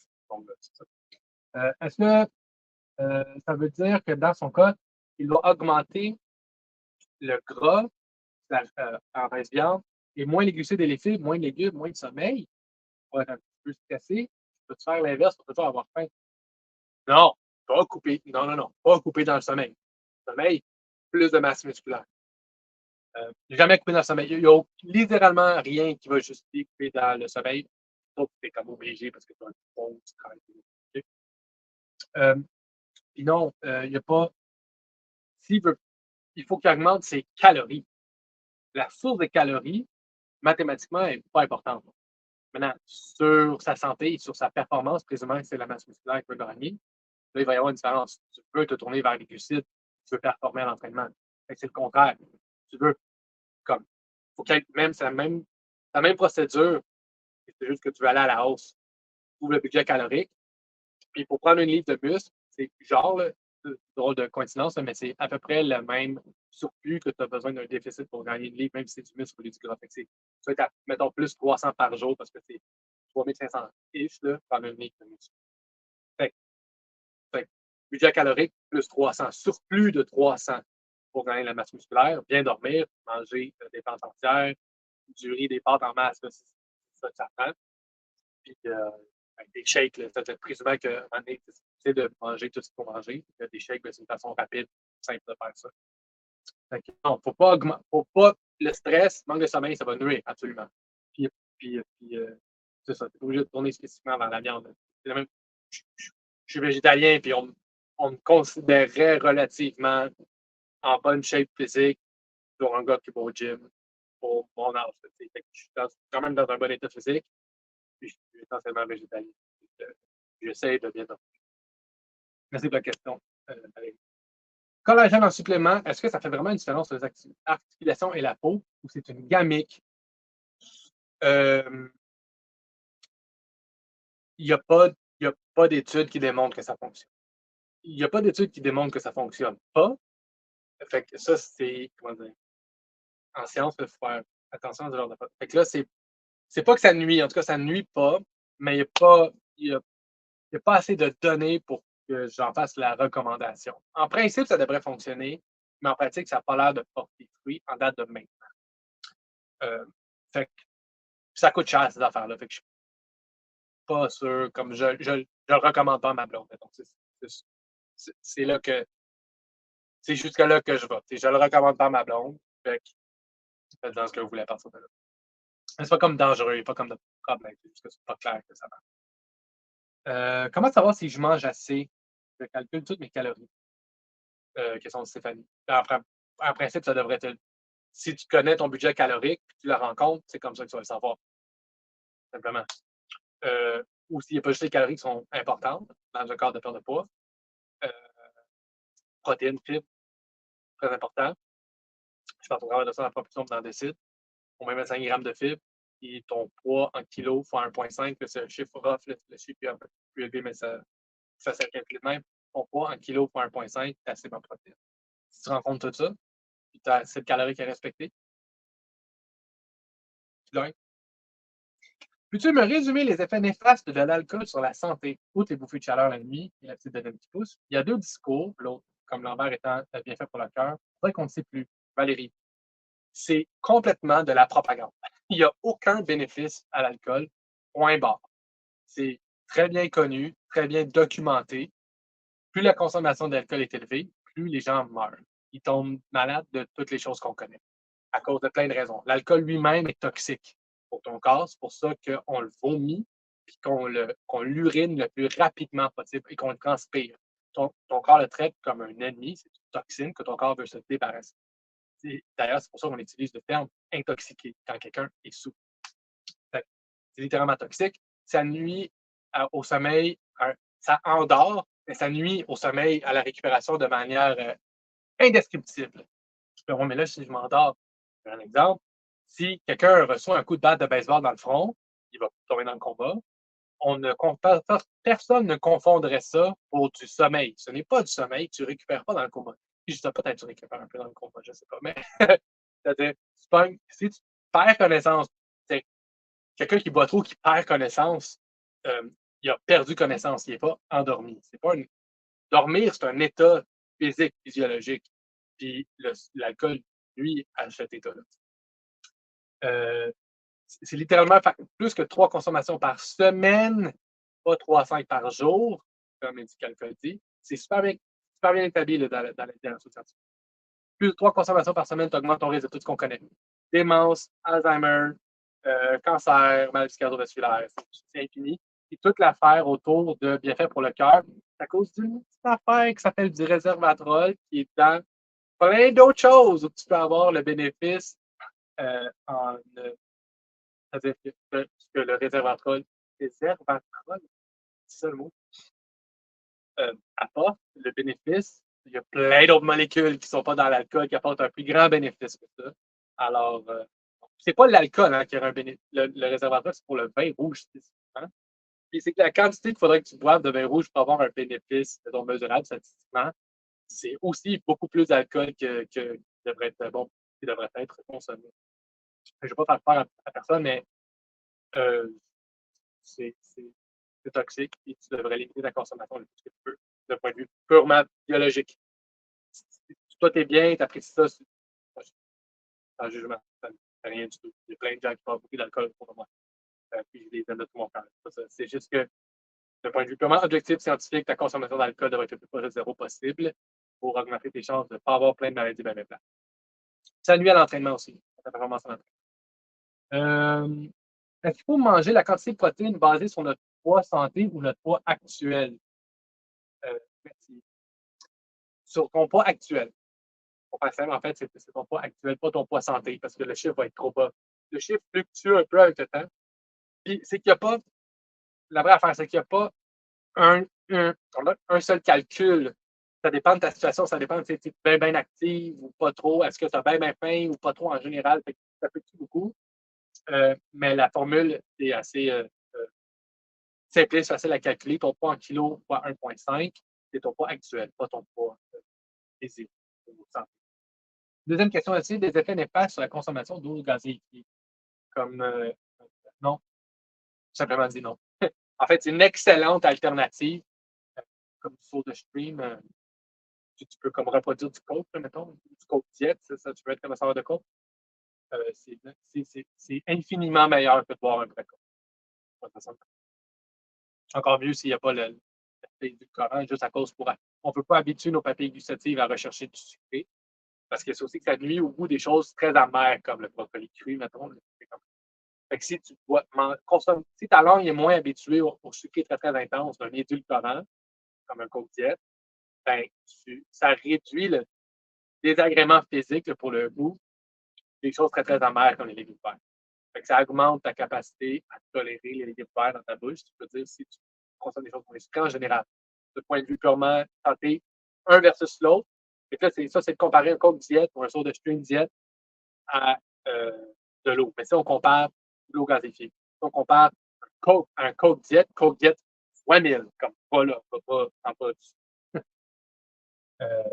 Est-ce que ça veut dire que dans son cas, il doit augmenter le gras en reste viande et moins les glucides et les fibres, moins de légumes, moins de sommeil pour être un petit peu stressé? Peux-tu faire l'inverse pour toujours avoir faim? Non, pas couper. Non, non, non. Pas couper dans le sommeil. Le sommeil, plus de masse musculaire. Jamais couper dans le sommeil. Il n'y a littéralement rien qui va justifier couper dans le sommeil. Sauf que tu es comme obligé parce que tu as un bon travail. Okay? Puis non, il y a pas. S'il veut, il faut qu'il augmente ses calories. La source de calories, mathématiquement, n'est pas importante. Maintenant, sur sa santé et sur sa performance, présumément que c'est la masse musculaire qui peut gagner, là, il va y avoir une différence. Tu veux te tourner vers les glucides, tu veux performer à l'entraînement. C'est le contraire. Tu veux, comme, faut même, c'est la même procédure, c'est juste que tu veux aller à la hausse. Tu ouvres le budget calorique, puis pour prendre une livre de muscle, c'est genre, là, drôle de coïncidence, mais c'est à peu près le même surplus que tu as besoin d'un déficit pour gagner une livre, même si c'est du muscle ou du gras. Fait que tu vas être à, mettons, plus 300 par jour parce que c'est 3500-ish, là, par une livre de muscle. Fait, fait, budget calorique, plus 300, surplus de 300 pour gagner la masse musculaire, bien dormir, manger des pâtes entières, du riz, des pâtes en masse, c'est ça que ça prend. Puis avec des shakes, là, présumant que un moment donné, tu essaies de manger tout ce qu'il faut manger. Des shakes, ben, c'est une façon rapide, simple de faire ça. Fait que, non, faut pas le stress, manque de sommeil, ça va nuire, absolument. Puis, c'est ça, tu es obligé de tourner spécifiquement vers la viande. Même, je, je- je suis végétalien, puis on me considérerait relativement en bonne shape physique pour un gars qui va au gym pour mon âge. Fait que je suis quand même dans un bon état physique, puis je suis essentiellement végétalien. J'essaie de bien dormir. Merci pour la question. Valérie. Collagène en supplément, est-ce que ça fait vraiment une différence sur les articulations et la peau ou c'est une gamique? Euh, Il n'y a pas, il y a pas d'études qui démontrent que ça fonctionne. Il n'y a pas d'études qui démontrent que ça fonctionne pas. Fait que ça, c'est, comment dire, en science, il faut faire attention à ce genre de choses. Fait que là, c'est pas que ça nuit, en tout cas, ça nuit pas, mais il y a pas assez de données pour que j'en fasse la recommandation. En principe, ça devrait fonctionner, mais en pratique, ça n'a pas l'air de porter fruit en date de maintenant. Euh, fait que ça coûte cher, ces affaires-là. Fait que je suis pas sûr, comme je le recommande pas à ma blonde. Donc, c'est ça. C'est là que c'est jusque-là que je vais. Je le recommande pas à ma blonde. Fait que faites dans ce que vous voulez à partir de là. Mais c'est pas comme dangereux, il n'y a pas comme de problème. C'est juste que c'est pas clair que ça marche. Comment savoir si je mange assez? Je calcule toutes mes calories. Question de Stéphanie. En principe, ça devrait être. Si tu connais ton budget calorique, tu le rencontres, c'est comme ça que tu vas le savoir, simplement. Ou s'il n'y a pas juste les calories qui sont importantes dans un corps de perte de poids. Euh, Protéines, fibres, très important. Je pense au travers de ça, la proportion dans décide. Au moins 25 grammes de fibres. Et ton poids en kilos fois 1,5, c'est un chiffre rough, le chiffre est un peu plus élevé, mais ça se calcule même. Ton poids en kilos fois 1,5, c'est assez ma protéine. Si tu rencontres tout ça, puis tu as assez de calories qui est respectée, tu gagnes. Peux-tu me résumer les effets néfastes de l'alcool sur la santé, outre les bouffées de chaleur la nuit et la petite donne qui pousse? Il y a deux discours, l'autre, comme l'envers étant bien fait pour le cœur. C'est vrai qu'on ne sait plus. Valérie, c'est complètement de la propagande. Il n'y a aucun bénéfice à l'alcool, point barre. C'est très bien connu, très bien documenté. Plus la consommation d'alcool est élevée, plus les gens meurent. Ils tombent malades de toutes les choses qu'on connaît, à cause de plein de raisons. L'alcool lui-même est toxique pour ton corps, c'est pour ça qu'on le vomit et qu'on l'urine le plus rapidement possible et qu'on le transpire. Ton corps le traite comme un ennemi, c'est une toxine que ton corps veut se débarrasser. D'ailleurs, c'est pour ça qu'on utilise le terme intoxiqué quand quelqu'un est sous. C'est littéralement toxique. Ça nuit au sommeil, ça endort, mais ça nuit au sommeil, à la récupération de manière indescriptible. Mais là, si je m'endors, un exemple, si quelqu'un reçoit un coup de batte de baseball dans le front, il va tomber dans le combat. Personne ne confondrait ça pour du sommeil. Ce n'est pas du sommeil, tu ne récupères pas dans le combat. Je sais peut-être que tu récupères un peu dans le combat, je ne sais pas. Mais c'est-à-dire, si tu perds connaissance, c'est quelqu'un qui boit trop, qui perd connaissance, il a perdu connaissance, il n'est pas endormi. C'est pas Dormir, c'est un état physique, physiologique. Puis l'alcool, lui, à cet état-là. C'est littéralement plus que 3 consommations par semaine, pas 3 à 5 par jour, comme Medical Code dit. C'est super bien établi là, dans la littérature scientifique. Plus de 3 consommations par semaine, tu augmentes ton risque de tout ce qu'on connaît. Démence, Alzheimer, cancer, maladie cardiovasculaire, c'est infini. Et toute l'affaire autour de bienfaits pour le cœur, c'est à cause d'une petite affaire qui s'appelle du réservatrol, qui est dans plein d'autres choses où tu peux avoir le bénéfice c'est-à-dire que le réservatrol, c'est ça le mot, apporte le bénéfice. Il y a plein d'autres molécules qui ne sont pas dans l'alcool qui apportent un plus grand bénéfice que ça. Alors, c'est pas l'alcool qui a un bénéfice. Le réservatrol, c'est pour le vin rouge spécifiquement. Puis c'est que la quantité qu'il faudrait que tu boives de vin rouge pour avoir un bénéfice mesurable statistiquement, c'est aussi beaucoup plus d'alcool qui devrait être bon, qui devrait être consommé. Je ne vais pas faire peur à personne, mais euh, c'est toxique et tu devrais limiter ta consommation le plus que tu peux, d'un point de vue purement biologique. Si toi, tu es bien, tu apprécies ça, c'est un jugement. Ça rien du tout. Il y a plein de gens qui boivent beaucoup d'alcool pour moi. Puis je les aime de tout mon cœur. C'est juste que, d'un point de vue purement objectif, scientifique, ta consommation d'alcool devrait être le plus proche de zéro possible pour augmenter tes chances de ne pas avoir plein de maladies bien plates. Ça nuit à l'entraînement aussi, à ta performance en entraînement. Est-ce qu'il faut manger la quantité de protéines basée sur notre poids santé ou notre poids actuel? Merci. Sur ton poids actuel. En fait, c'est ton poids actuel, pas ton poids santé, parce que le chiffre va être trop bas. Le chiffre fluctue un peu avec le temps. Puis c'est qu'il n'y a pas, la vraie affaire, c'est qu'il n'y a pas un seul calcul. Ça dépend de ta situation, ça dépend si tu es bien active ou pas trop. Est-ce que tu as bien faim ou pas trop en général? Ça fluctue beaucoup. Mais la formule est assez simpliste, facile à calculer. Ton poids en kilos fois 1,5, c'est ton poids actuel, pas ton poids désiré. Deuxième question aussi, des effets néfastes sur la consommation d'eau gazéifiée. Comme non, simplement dit non. En fait, c'est une excellente alternative. Comme du soda stream, tu peux comme reproduire du coke, mettons, du coke diète, ça, tu peux être comme ça de coke. C'est infiniment meilleur que de boire un vrai coke. Encore mieux s'il n'y a pas édulcorants juste à cause on ne peut pas habituer nos papilles gustatives à rechercher du sucré. Parce que c'est aussi que ça nuit au goût des choses très amères, comme le brocoli cru, mettons. Fait que si tu consommes, si ta langue est moins habituée au sucré très, très intense d'un édulcorant, comme un Coke Diet, ben, ça réduit le désagrément physique là, pour le goût des choses très, très amères comme les légumes verts. Fait que ça augmente ta capacité à tolérer les légumes verts dans ta bouche. Tu peux dire si tu consommes des choses moins sucrées en général. De point de vue purement santé, un versus l'autre. Et là, c'est de comparer un Coke Diet ou un soda stream Diet à de l'eau. Mais si on compare l'eau gazéfiée, si on compare un Coke Diet fois 1000, comme pas là, pas euh,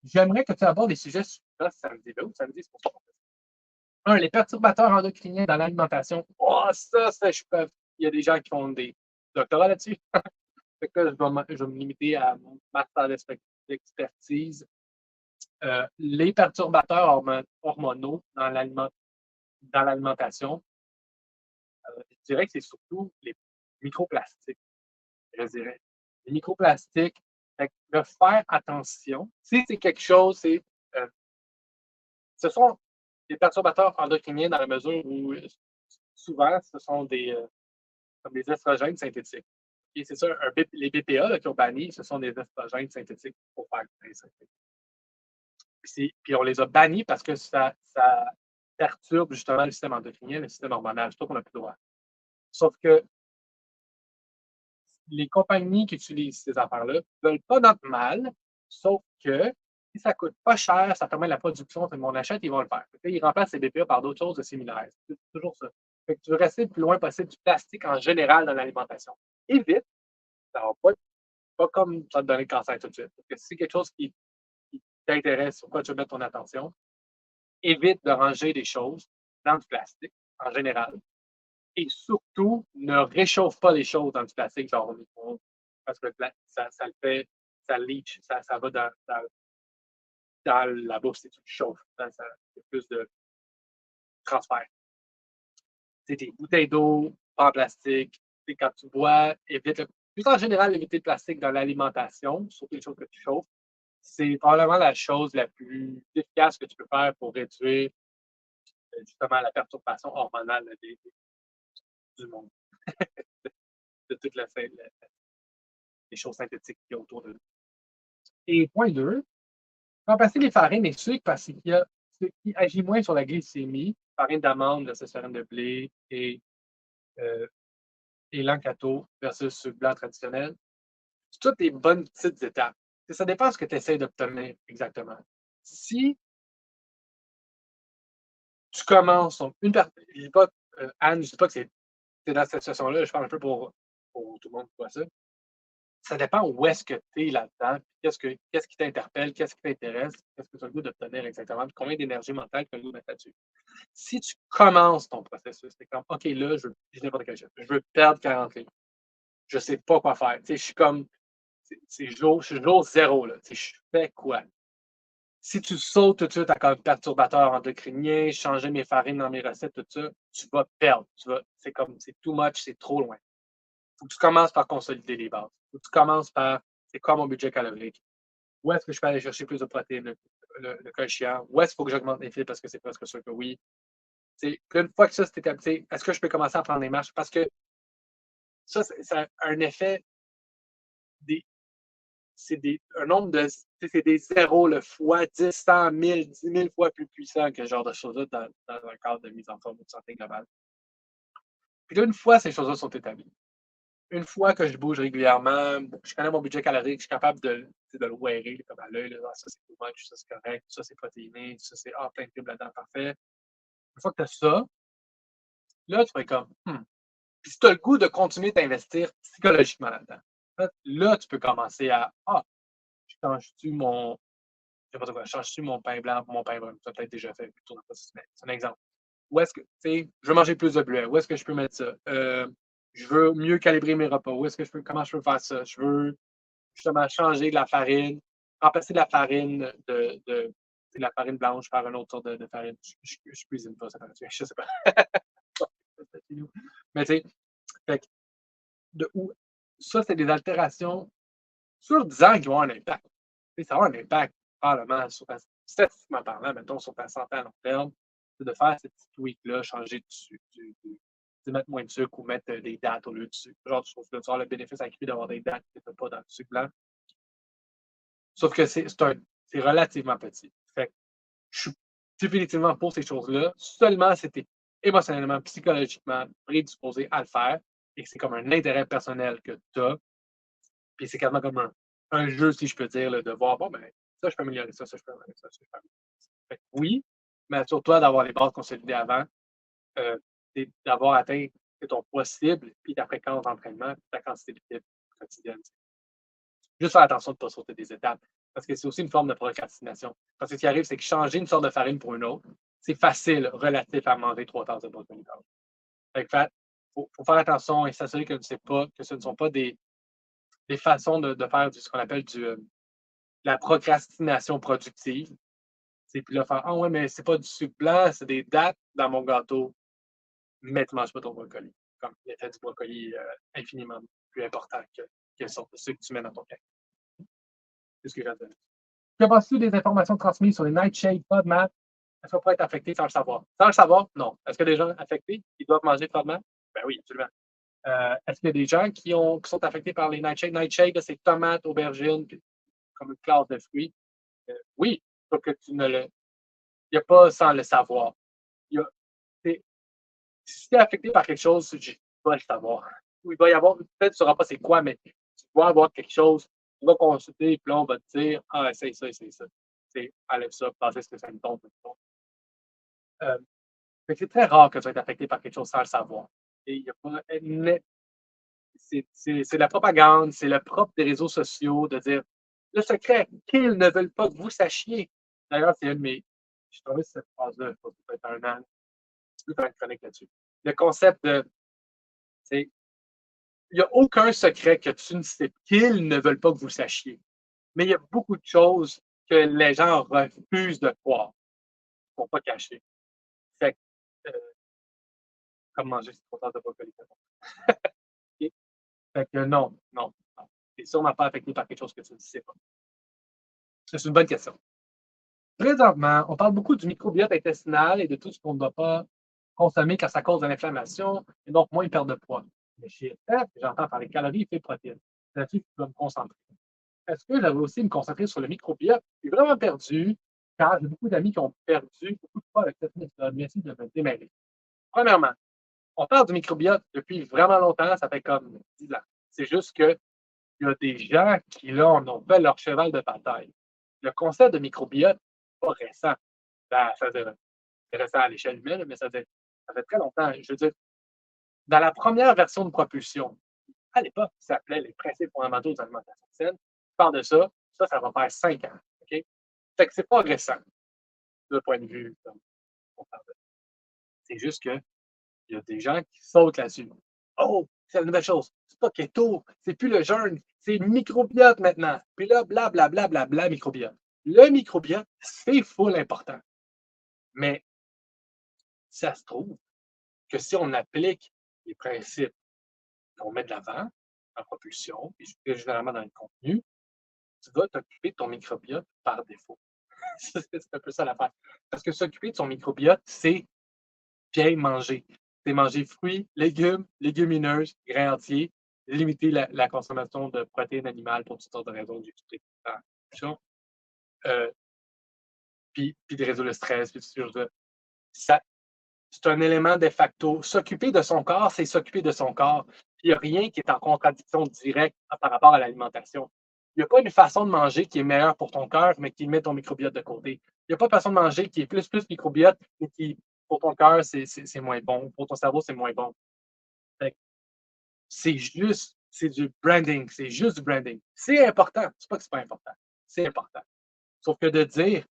J'aimerais que tu abordes les sujets suivants samedi-là ou samedi, c'est pour ça. Un, les perturbateurs endocriniens dans l'alimentation. Oh, il y a des gens qui font des doctorats là-dessus. Fait que là, je vais me limiter à mon master d'expertise. Les perturbateurs hormonaux dans l'alimentation, je dirais que c'est surtout les microplastiques, je dirais. Les microplastiques, fait que de faire attention. Si c'est quelque chose, ce sont des perturbateurs endocriniens dans la mesure où souvent, ce sont comme des estrogènes synthétiques. Et c'est ça, les BPA là, qui ont banni, ce sont des estrogènes synthétiques pour faire ça. Puis on les a bannis parce que ça perturbe justement le système endocrinien, le système hormonal. C'est tout qu'on n'a plus le droit. Sauf que les compagnies qui utilisent ces affaires-là ne veulent pas notre mal, sauf que si ça coûte pas cher, ça permet la production, tout le monde achète, ils vont le faire. Ils remplacent les BPA par d'autres choses de similaires. C'est toujours ça. Fait que tu veux rester le plus loin possible du plastique en général dans l'alimentation. Évite, ça va pas comme ça te donner le cancer tout de suite. Parce que si c'est quelque chose qui t'intéresse, sur quoi tu veux mettre ton attention, évite de ranger des choses dans du plastique en général. Et surtout, ne réchauffe pas les choses dans du plastique, genre au micro parce que ça le fait, ça leach, ça va dans la bouffe si tu le chauffes. Il y a plus de transfert. C'est tes bouteilles d'eau, pas en plastique. Quand tu bois, évite plus en général, éviter le plastique dans l'alimentation, surtout les choses que tu chauffes. C'est probablement la chose la plus efficace que tu peux faire pour réduire justement la perturbation hormonale du monde, de toutes les choses synthétiques qu'il y a autour de nous. Et point 2, remplacer les farines et sucres parce qu'il y a ce qui agit moins sur la glycémie, farine d'amande versus farine de blé euh, et l'ancato versus sucre blanc traditionnel. C'est toutes des bonnes petites étapes. Ça dépend de ce que tu essaies d'obtenir exactement. Si tu commences, je dis pas, Anne, je ne dis pas que c'est dans cette situation-là, je parle un peu pour tout le monde qui voit ça. Ça dépend où est-ce que tu es là-dedans, qu'est-ce qui t'interpelle, qu'est-ce qui t'intéresse, qu'est-ce que tu as le goût d'obtenir exactement, puis combien d'énergie mentale tu as le goût de mettre là-dessus. Si tu commences ton processus, c'est comme, OK, là, je n'importe quelle chose, je veux perdre 40 livres. Je ne sais pas quoi faire. Je suis comme, je suis jour zéro, là. Je fais quoi? Si tu sautes tout de suite à comme perturbateur endocrinien, changer mes farines dans mes recettes, tout ça, tu vas perdre. C'est comme, c'est too much, c'est trop loin. Il faut que tu commences par consolider les bases. Il faut que tu commences par, c'est quoi mon budget calorique? Où est-ce que je peux aller chercher plus de protéines, le cas échéant? Où est-ce qu'il faut que j'augmente mes fibres parce que c'est presque sûr que oui. Une fois que ça c'est établi, est-ce que je peux commencer à prendre des marches? Parce que ça a un effet, un nombre c'est des zéros, le fois 10, 100, 1000, 10 000 fois plus puissant que ce genre de choses-là dans un cadre de mise en forme de santé globale. Puis là, une fois ces choses-là sont établies, une fois que je bouge régulièrement, je connais mon budget calorique, je suis capable de le wearer comme à l'œil. Ça, c'est tout much, ça, c'est correct, ça, c'est protéiné, ça, c'est plein de fibres là-dedans, parfait. Une fois que tu as ça, là, tu vas être comme, Puis si tu as le goût de continuer d'investir psychologiquement là-dedans, là, tu peux commencer à, je change-tu mon, je sais pas quoi, change-tu mon pain blanc pour mon pain brun? Tu as peut-être déjà fait plutôt dans le processus, mais c'est un exemple. Où est-ce que, tu sais, je veux manger plus de bleuets, où est-ce que je peux mettre ça? Je veux mieux calibrer mes repas, comment je peux faire ça? Je veux justement changer de la farine, remplacer la farine de la farine blanche par une autre sorte de farine. Je cuisine pas, ça fait, je sais pas. Mais tu sais, fait que ça, c'est des altérations sur 10 ans qui vont avoir un impact. Ça va avoir un impact probablement statistiquement parlant, mettons, sur ta santé à long terme, c'est de faire ces petits tweaks-là, changer de mettre moins de sucre ou mettre des dates au lieu de sucre. Genre de choses-là. Tu vas avoir le bénéfice accru d'avoir des dates que tu n'as pas dans le sucre blanc. Sauf que c'est relativement petit. Fait que je suis définitivement pour ces choses-là. Seulement si tu es émotionnellement, psychologiquement prédisposé à le faire et que c'est comme un intérêt personnel que tu as. Puis c'est quasiment comme un jeu, si je peux dire, là, de voir, bon, ben, ça, je peux améliorer ça, ça, je peux améliorer ça, ça, je peux améliorer ça. Fait que oui, mais sur toi d'avoir les bases consolidées avant, d'avoir atteint ton poids cible, puis ta fréquence d'entraînement, puis ta quantité de fibres quotidienne. Juste faire attention de ne pas sauter des étapes. Parce que c'est aussi une forme de procrastination. Parce que ce qui arrive, c'est que changer une sorte de farine pour une autre, c'est facile relatif à manger 3 tasses de brocoli. Fait que faut faire attention et s'assurer que ce ne sont pas des façons de faire ce qu'on appelle la procrastination productive. C'est puis là, faire ah ouais, mais c'est pas du sucre blanc, c'est des dattes dans mon gâteau, mais tu ne manges pas ton brocoli. Comme l'effet du brocoli infiniment plus important que sorte de sucre que tu mets dans ton café. C'est ce que j'ai à dire. Que penses-tu des informations transmises sur les Nightshade, FODMAP? Est-ce qu'on pourrait être affecté sans le savoir? Sans le savoir, non. Est-ce que des gens affectés qui doivent manger FODMAP? Ben oui, absolument. Est-ce qu'il y a des gens qui sont affectés par les Nightshade? Nightshade, c'est tomates, aubergines, comme une classe de fruits. Oui, sauf que tu ne le. Il n'y a pas sans le savoir. Il y a, si tu es affecté par quelque chose, tu vas le savoir. Il va y avoir, peut-être tu ne sauras pas c'est quoi, mais tu vas avoir quelque chose, tu vas consulter, puis là, on va te dire ah, essaye ça, essaye ça. Enlève ça, passez ce symptôme. C'est très rare que tu sois affecté par quelque chose sans le savoir. Et il y a pas, c'est la propagande, c'est le propre des réseaux sociaux de dire le secret qu'ils ne veulent pas que vous sachiez. D'ailleurs, c'est une de mes. Je trouvais cette phrase-là, il faut peut-être un an, je peux faire une chronique là-dessus. Le concept de. Il n'y a aucun secret que tu ne sais qu'ils ne veulent pas que vous sachiez. Mais il y a beaucoup de choses que les gens refusent de croire pour ne pas cacher. Fait que, comme manger 3 tasses de brocoli. Fait que non, non, non. Tu n'es sûrement pas affecté par quelque chose que tu ne sais pas. C'est une bonne question. Présentement, on parle beaucoup du microbiote intestinal et de tout ce qu'on ne doit pas consommer car ça cause de l'inflammation et donc moins une perte de poids. Mais chez FF, j'entends parler calories et protéines. Là-dessus, je dois me concentrer. Est-ce que j'avais aussi me concentrer sur le microbiote? J'ai vraiment perdu car j'ai beaucoup d'amis qui ont perdu beaucoup de poids avec cette méthode. Merci de me démêler. Premièrement, on parle du microbiote depuis vraiment longtemps, ça fait comme 10 ans. C'est juste qu'il y a des gens qui, là, en ont fait leur cheval de bataille. Le concept de microbiote n'est pas récent. C'est récent à l'échelle humaine, mais ça fait très longtemps. Je veux dire, dans la première version de propulsion, à l'époque, ça s'appelait les principes fondamentaux de l'alimentation saine. Je parle de ça, ça va faire 5 ans. OK? Fait que c'est pas récent, de point de vue. C'est juste qu'il y a des gens qui sautent là-dessus. Oh, c'est la nouvelle chose. C'est pas keto, c'est plus le jeûne, c'est microbiote maintenant. Puis là, blablabla, bla, bla, bla, microbiote. Le microbiote, c'est full important. Mais ça se trouve que si on applique les principes qu'on met de l'avant en propulsion, et généralement dans le contenu, tu vas t'occuper de ton microbiote par défaut. C'est un peu ça l'affaire. Parce que s'occuper de son microbiote, c'est bien manger. C'est manger fruits, légumes, légumineuses, grains entiers, limiter la consommation de protéines animales pour toutes sortes de raisons du puis de résoudre le stress, puis toutes ces choses-là. C'est un élément de facto. S'occuper de son corps, c'est s'occuper de son corps. Il n'y a rien qui est en contradiction directe par rapport à l'alimentation. Il n'y a pas une façon de manger qui est meilleure pour ton cœur, mais qui met ton microbiote de côté. Il n'y a pas une façon de manger qui est plus microbiote, mais qui, pour ton cœur, c'est moins bon. Pour ton cerveau, c'est moins bon. C'est du branding. C'est juste du branding. C'est important. C'est pas que c'est pas important. C'est important. Sauf que de dire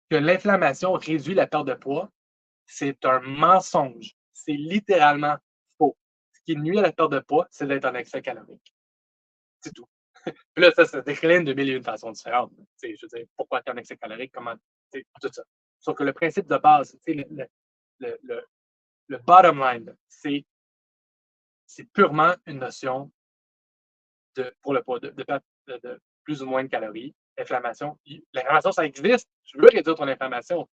que l'inflammation réduit la perte de poids, c'est un mensonge. C'est littéralement faux. Ce qui nuit à la perte de poids, c'est d'être en excès calorique. C'est tout. Puis là, ça se décline de mille et une façons différentes. Je veux dire, pourquoi tu es en excès calorique, comment, tout ça. Sauf que le principe de base, le bottom line, c'est purement une notion pour le poids, de plus ou moins de calories. L'inflammation, ça existe. Je veux réduire ton inflammation.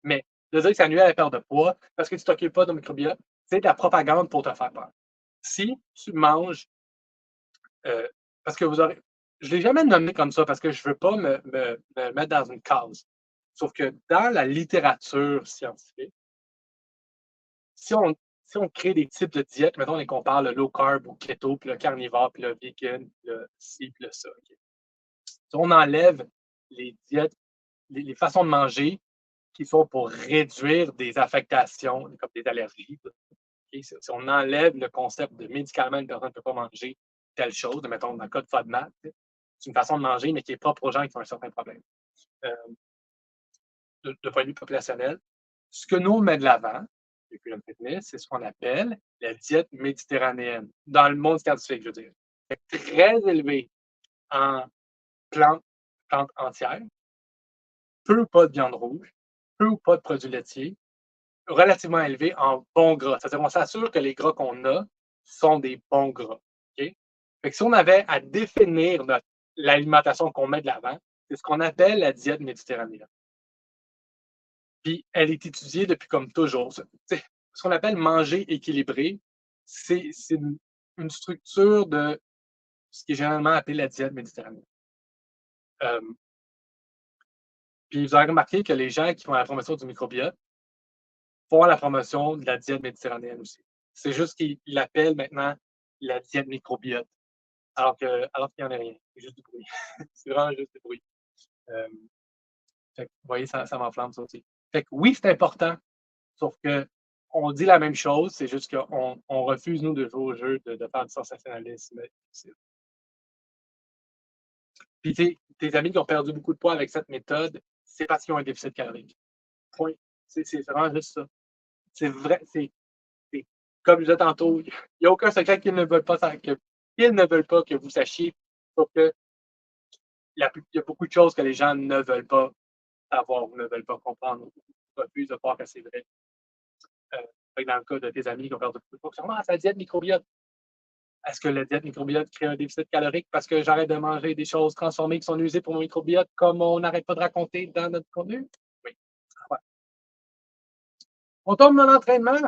Mais de dire que ça nuit à la perte de poids parce que tu ne t'occupes pas de microbiote, c'est de la propagande pour te faire peur. Si tu manges, parce que je ne l'ai jamais nommé comme ça parce que je ne veux pas me mettre dans une case. Sauf que dans la littérature scientifique, si on, si on crée des types de diètes, mettons, on les compare le low carb ou keto, puis le carnivore, puis le vegan, puis le ci, puis le ça. Okay. Si on enlève les diètes, les façons de manger qui sont pour réduire des affectations, comme des allergies. Okay? Si on enlève le concept de médicalement, une personne ne peut pas manger telle chose, mettons dans le cas de FODMAP, c'est une façon de manger, mais qui est propre aux gens qui ont un certain problème. De point de vue populationnel, ce que nous, on met de l'avant, depuis le fitness, c'est ce qu'on appelle la diète méditerranéenne, dans le monde scientifique, je veux dire. C'est très élevé en plantes entières, peu ou pas de viande rouge, peu ou pas de produits laitiers, relativement élevé en bons gras. C'est-à-dire qu'on s'assure que les gras qu'on a sont des bons gras. Okay? Fait que si on avait à définir l'alimentation qu'on met de l'avant, c'est ce qu'on appelle la diète méditerranéenne. Puis elle est étudiée depuis comme toujours. Ce qu'on appelle manger équilibré, c'est une structure de ce qui est généralement appelé la diète méditerranéenne. Puis vous avez remarqué que les gens qui font la promotion du microbiote font la promotion de la diète méditerranéenne aussi. C'est juste qu'ils l'appellent maintenant la diète microbiote, alors qu'il n'y en a rien. C'est juste du bruit. C'est vraiment juste du bruit. Fait que, vous voyez, ça m'enflamme ça aussi. Fait que oui, c'est important, sauf que on dit la même chose, c'est juste qu'on refuse, nous, de jouer au jeu, de faire du sensationnalisme. Puis tes amis qui ont perdu beaucoup de poids avec cette méthode, c'est parce qu'ils ont un déficit calorique. Point. C'est vraiment juste ça. C'est vrai, c'est comme je disais tantôt, il n'y a aucun secret qu'ils ne veulent pas que vous sachiez. Sauf que il y a beaucoup de choses que les gens ne veulent pas savoir ou ne veulent pas comprendre ou refusent de croire que c'est vrai. Dans le cas de tes amis qui ont perdu beaucoup de poids, c'est vraiment sa diète microbiote. Est-ce que la diète microbiote crée un déficit calorique parce que j'arrête de manger des choses transformées qui sont usées pour mon microbiote, comme on n'arrête pas de raconter dans notre contenu? Oui. Ouais. On tombe dans l'entraînement.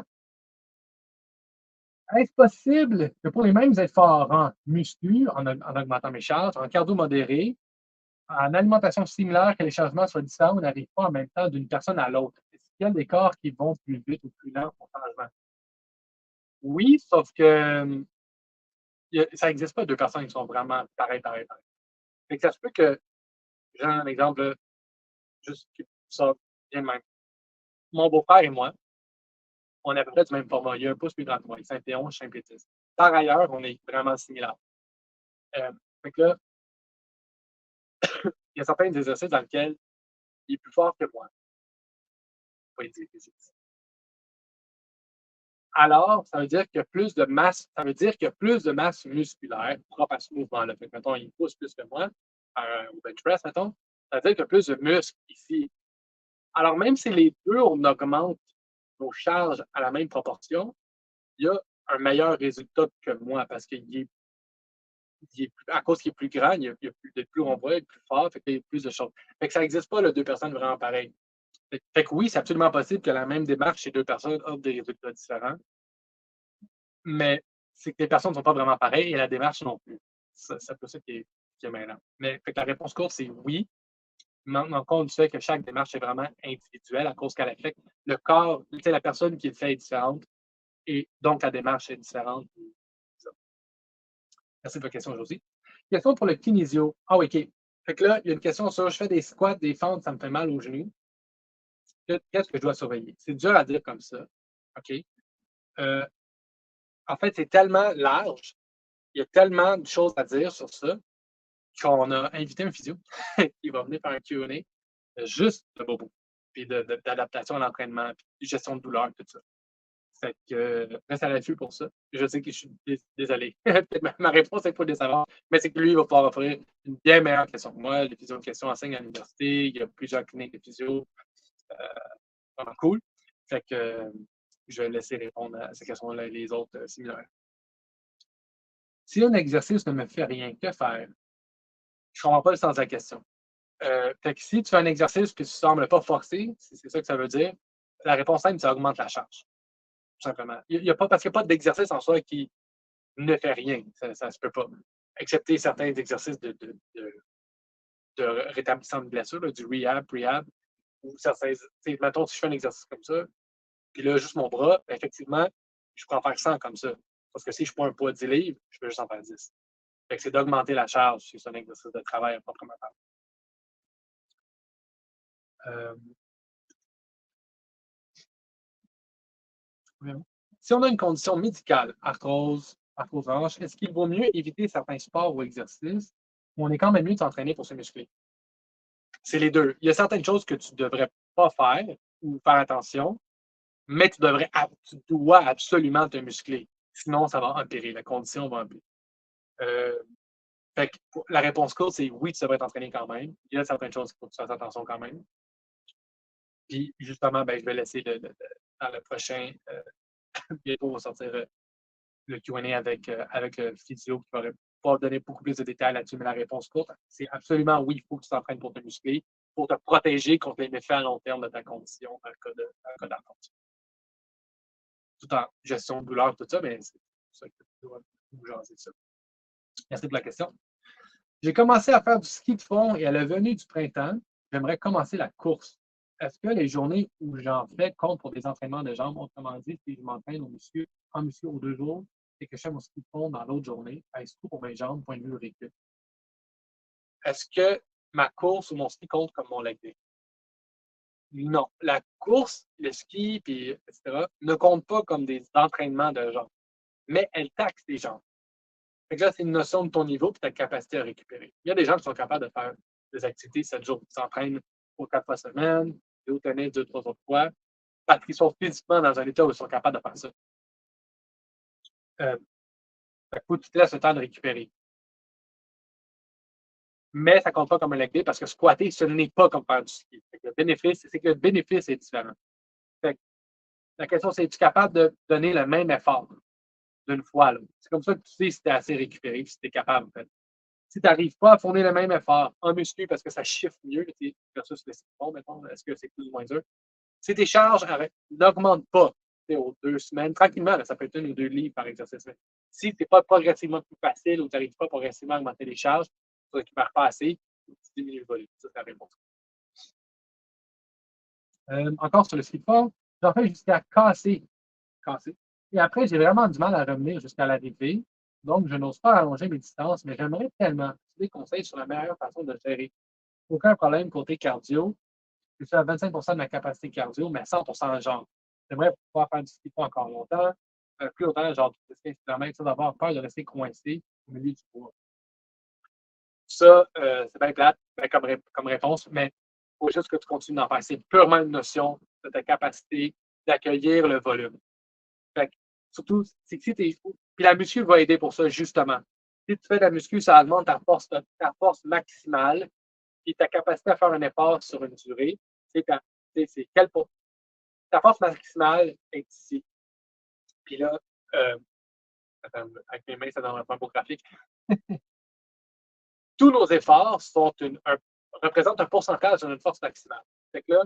Est-ce possible que pour les mêmes efforts en muscu, en augmentant mes charges, en cardio modéré, en alimentation similaire, que les changements soient différents ou n'arrivent pas en même temps d'une personne à l'autre? Est-ce qu'il y a des corps qui vont plus vite ou plus lent pour le changement? Oui, sauf que ça n'existe pas deux personnes qui sont vraiment pareilles. Fait que ça se peut que, j'ai un exemple juste qui sort bien de même. Mon beau-frère et moi, on est à peu près du même format. Il a un pouce plus grand que moi. Il est 5 pieds 11, je suis 5 pieds 10. Par ailleurs, on est vraiment similaires. Fait que là, il y a certains exercices dans lesquels il est plus fort que moi. Pas dire alors, ça veut dire qu'il y a plus de masse, ça veut dire qu'il y a plus de masse musculaire propre à ce mouvement-là. Fait que, mettons, il pousse plus que moi, au bench press, mettons. Ça veut dire qu'il y a plus de muscles ici. Alors, même si les deux, on augmente nos charges à la même proportion, il y a un meilleur résultat que moi parce à cause qu'il est plus grand, il y a plus rond-bras, il est plus fort, fait qu'il y a plus de choses. Fait que ça n'existe pas, deux personnes vraiment pareilles. Fait que oui, c'est absolument possible que la même démarche chez deux personnes offre des résultats différents, mais c'est que les personnes ne sont pas vraiment pareilles et la démarche non plus. C'est un peu ça qui est mêlant. Mais fait que la réponse courte, c'est oui. Maintenant, compte du fait que chaque démarche est vraiment individuelle à cause qu'elle affecte le corps, la personne qui le fait est différente et donc la démarche est différente. Merci de votre question, Josie. Question pour le kinésio. Ah oui, OK. Fait que là, il y a une question sur je fais des squats, des fentes, ça me fait mal aux genoux. Qu'est-ce que je dois surveiller? C'est dur à dire comme ça. OK. En fait, c'est tellement large, il y a tellement de choses à dire sur ça qu'on a invité un physio qui va venir faire un Q&A juste de bobo, puis d'adaptation à l'entraînement, puis gestion de douleur, tout ça. Fait que reste à l'affût pour ça. Je sais que je suis désolé. Ma réponse est pas décevante, mais c'est que lui, il va pouvoir offrir une bien meilleure question que moi. Les physios de questions enseignent à l'université. Il y a plusieurs cliniques de physio. Vraiment cool. Fait que je vais laisser répondre à ces questions-là et les autres similaires. Si un exercice ne me fait rien, que faire? Je comprends pas le sens de la question. Fait que si tu fais un exercice que tu sembles pas forcer, si c'est ça que ça veut dire, la réponse simple, ça augmente la charge, tout simplement. Il y a pas, parce qu'il n'y a pas d'exercice en soi qui ne fait rien. Ça se peut pas. Excepté certains exercices de rétablissement de blessure, là, du rehab, prehab, ou certains, mettons, si je fais un exercice comme ça, puis là, juste mon bras, ben, effectivement, je peux en faire 100 comme ça. Parce que si je prends un poids de 10 livres, je peux juste en faire 10. Fait que c'est d'augmenter la charge si c'est un exercice de travail à proprement parler. Euh, Si on a une condition médicale, arthrose hanche, est-ce qu'il vaut mieux éviter certains sports ou exercices ou on est quand même mieux de s'entraîner pour se muscler? C'est les deux. Il y a certaines choses que tu ne devrais pas faire ou faire attention, mais tu dois absolument te muscler. Sinon, ça va empirer. La condition va empirer. Euh, Fait que la réponse courte, c'est oui, tu devrais t'entraîner quand même. Il y a certaines choses qu'il faut que tu fasses attention quand même. Puis justement, ben, je vais laisser dans le prochain. Bientôt, on va sortir le Q&A avec le physio qui va pouvoir donner beaucoup plus de détails là-dessus. Mais la réponse courte, c'est absolument oui, il faut que tu t'entraînes pour te muscler, pour te protéger contre les méfaits à long terme de ta condition dans le cas d'arthrose. Tout en gestion de douleur, tout ça, mais c'est ça que tu dois nous jaser ça. Merci pour la question. J'ai commencé à faire du ski de fond et à la venue du printemps, j'aimerais commencer la course. Est-ce que les journées où j'en fais comptent pour des entraînements de jambes? Autrement dit, si je m'entraîne en muscu aux 2 jours et que je fais mon ski de fond dans l'autre journée, est-ce que pour mes jambes, point de vue récup? Est-ce que ma course ou mon ski compte comme mon leg day? Non. La course, le ski, puis, etc., ne comptent pas comme des entraînements de jambes, mais elles taxent les jambes. Fait que là, c'est une notion de ton niveau et ta capacité à récupérer. Il y a des gens qui sont capables de faire des activités 7 jours, qui s'entraînent 4 fois semaine, et au tennis 2, 3 autres fois, parce qu'ils sont physiquement dans un état où ils sont capables de faire ça. Il faut que tu te laisses le temps de récupérer. Mais ça ne compte pas comme un leg day parce que squatter, ce n'est pas comme faire du ski. Le bénéfice, c'est que le bénéfice est différent. Fait que la question, c'est es-tu capable de donner le même effort d'une fois? C'est comme ça que tu sais si tu es assez récupéré, si tu es capable, en fait. Si tu n'arrives pas à fournir le même effort en muscu parce que ça chiffre mieux, versus le bon, mettons, est-ce que c'est plus ou moins dur? Si tes charges n'augmentent pas aux 2 semaines, tranquillement, là, ça peut être 1 ou 2 livres par exercice. Si tu n'es pas progressivement plus facile ou tu n'arrives pas progressivement à augmenter les charges, tu ne récupères pas assez, tu diminues le volume. Ça, c'est la réponse. Encore sur le ski de fond, j'en fais jusqu'à casser. Et après, j'ai vraiment du mal à revenir jusqu'à l'arrivée. Donc, je n'ose pas allonger mes distances, mais j'aimerais tellement des conseils sur la meilleure façon de gérer. Aucun problème côté cardio. Je suis à 25 de ma capacité cardio, mais 100 de jambes. J'aimerais pouvoir faire du ski de fond encore longtemps, plus longtemps, genre 15 km, sans avoir peur de rester coincé au milieu du bois. Ça, c'est bien plate comme réponse, mais il faut juste que tu continues d'en faire. C'est purement une notion de ta capacité d'accueillir le volume. Fait que, surtout, c'est que si tu es fou. Puis la muscu va aider pour ça, justement. Si tu fais de la muscu, ça augmente ta force maximale et ta capacité à faire un effort sur une durée. C'est ta force maximale est ici. Puis là, euh, attends, avec mes mains, ça donne un beau graphique. Tous nos efforts représentent un pourcentage de notre force maximale. Fait que là,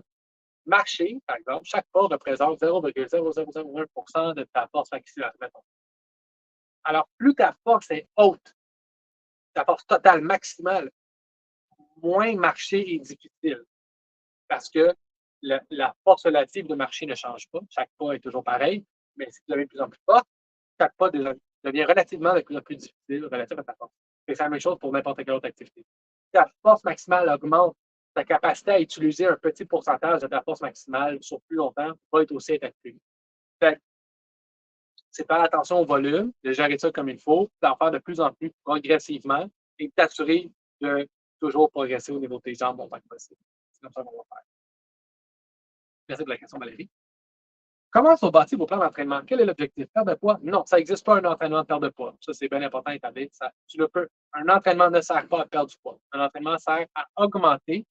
marcher, par exemple, chaque pas représente 0,0001% de ta force maximale, mettons. Alors, plus ta force est haute, ta force totale maximale, moins marcher est difficile. Parce que la force relative de marcher ne change pas. Chaque pas est toujours pareil. Mais si tu deviens de plus en plus fort, chaque pas devient relativement de plus en plus difficile relatif à ta force. C'est la même chose pour n'importe quelle autre activité. Ta force maximale augmente, ta capacité à utiliser un petit pourcentage de ta force maximale sur plus longtemps va être aussi effective. C'est faire attention au volume, de gérer ça comme il faut, d'en faire de plus en plus progressivement et t'assurer de toujours progresser au niveau de tes jambes autant que possible. C'est comme ça qu'on va faire. Merci pour la question, Valérie. Comment sont bâtis vos plans d'entraînement? Quel est l'objectif? Perdre de poids? Non, ça n'existe pas un entraînement de perte de poids. Ça, c'est bien important à établir. Un entraînement ne sert pas à perdre du poids. Un entraînement sert à augmenter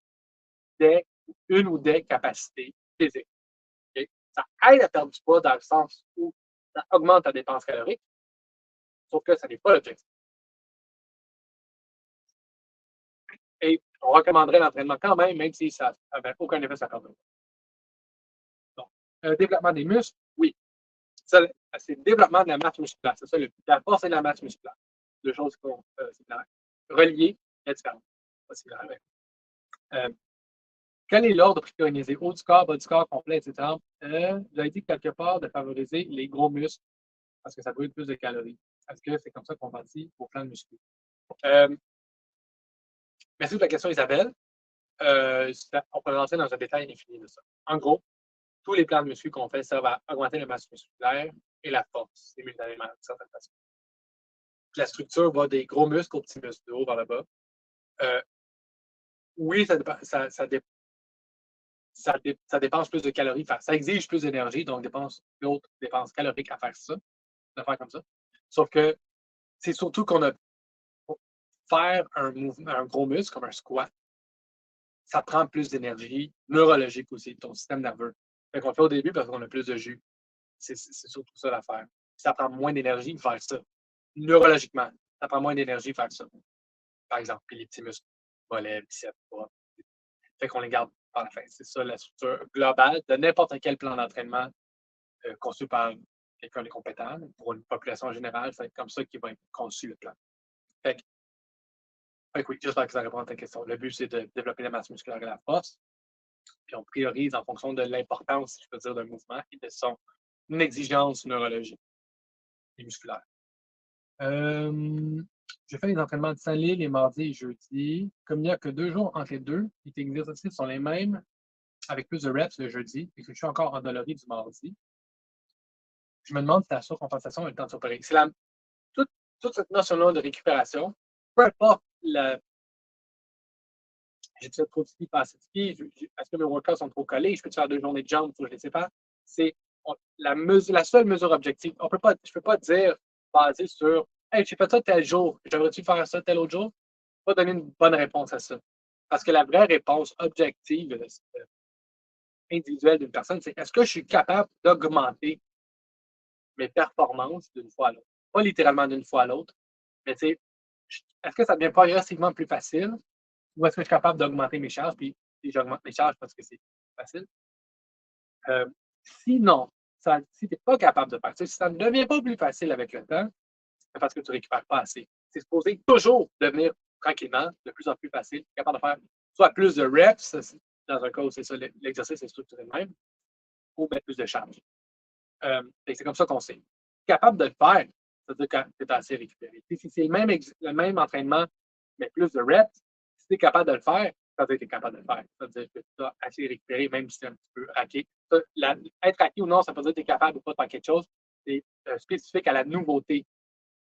une ou des capacités physiques. Okay? Ça aide à perdre du poids dans le sens où ça augmente ta dépense calorique, sauf que ça n'est pas l'objectif. Et on recommanderait l'entraînement quand même si ça n'avait aucun effet sur la perte de poids. Donc, développement des muscles, oui. Ça, c'est le développement de la masse musculaire. C'est ça, la force et la masse musculaire. Deux choses qui sont similaires. Reliées, mais différentes. Pas similaires, mais. Quel est l'ordre préconisé? Haut du corps, bas du corps, complet, etc. Vous avez dit quelque part de favoriser les gros muscles parce que ça brûle plus de calories. Est-ce que c'est comme ça qu'on bâtit vos plans de muscu? Merci de la question, Isabelle. On peut rentrer dans un détail infini de ça. En gros, tous les plans de muscu qu'on fait servent à augmenter la masse musculaire et la force simultanément, d'une certaine façon. La structure va des gros muscles aux petits muscles, de haut vers le bas. Oui, ça dépense plus de calories. Ça exige plus d'énergie, donc d'autres dépenses caloriques à faire ça, de faire comme ça. Sauf que c'est surtout qu'on a pour faire un gros muscle comme un squat, ça prend plus d'énergie neurologique aussi, ton système nerveux. Fait qu'on le fait au début parce qu'on a plus de jus. C'est surtout ça l'affaire. Ça prend moins d'énergie de faire ça. Neurologiquement, ça prend moins d'énergie de faire ça. Par exemple, puis les petits muscles, mollets, biceps, bras. Fait qu'on les garde par la fin. C'est ça la structure globale de n'importe quel plan d'entraînement conçu par quelqu'un de compétent. Pour une population générale, ça va être comme ça qu'il va être conçu le plan. Fait que oui, j'espère que ça répond à ta question. Le but, c'est de développer la masse musculaire et la force. Puis on priorise en fonction de l'importance, si je peux dire, d'un mouvement et de son exigence neurologique et musculaire. Je fais les entraînements de Saint-Lille les mardis et jeudis. Comme il n'y a que 2 jours entre les deux, les exercices sont les mêmes avec plus de reps le jeudi et que je suis encore endolori du mardi. Je me demande si la surcompensation est le temps de s'opérer. C'est toute cette notion-là de récupération, peu importe j'ai-tu fait trop de ski, pas assez de ski, est-ce que mes workouts sont trop collés, je peux faire 2 journées de jambes, je ne les sais pas. C'est la seule mesure objective. Je ne peux pas dire, basé sur hey, j'ai fait ça tel jour, j'aimerais-tu faire ça tel autre jour? Je ne peux pas donner une bonne réponse à ça. Parce que la vraie réponse objective, individuelle d'une personne, c'est est-ce que je suis capable d'augmenter mes performances d'une fois à l'autre? Pas littéralement d'une fois à l'autre, mais est-ce que ça devient progressivement plus facile ou est-ce que je suis capable d'augmenter mes charges? Puis si j'augmente mes charges parce que c'est facile. Sinon, si tu n'es pas capable de faire ça, si ça ne devient pas plus facile avec le temps, c'est parce que tu ne récupères pas assez. C'est supposé toujours devenir tranquillement de plus en plus facile, capable de faire soit plus de reps, dans un cas où c'est ça, l'exercice est structuré de même, ou mettre plus de charge. C'est comme ça qu'on sait. Capable de le faire, ça veut dire que tu es assez récupéré. Si c'est le même entraînement, mais plus de reps, si tu es capable de le faire, ça veut dire que tu es capable de le faire. Ça veut dire que tu as assez récupéré, même si tu es un petit peu raqué. Être raqué ou non, ça veut dire que tu es capable ou pas de faire quelque chose. C'est spécifique à la nouveauté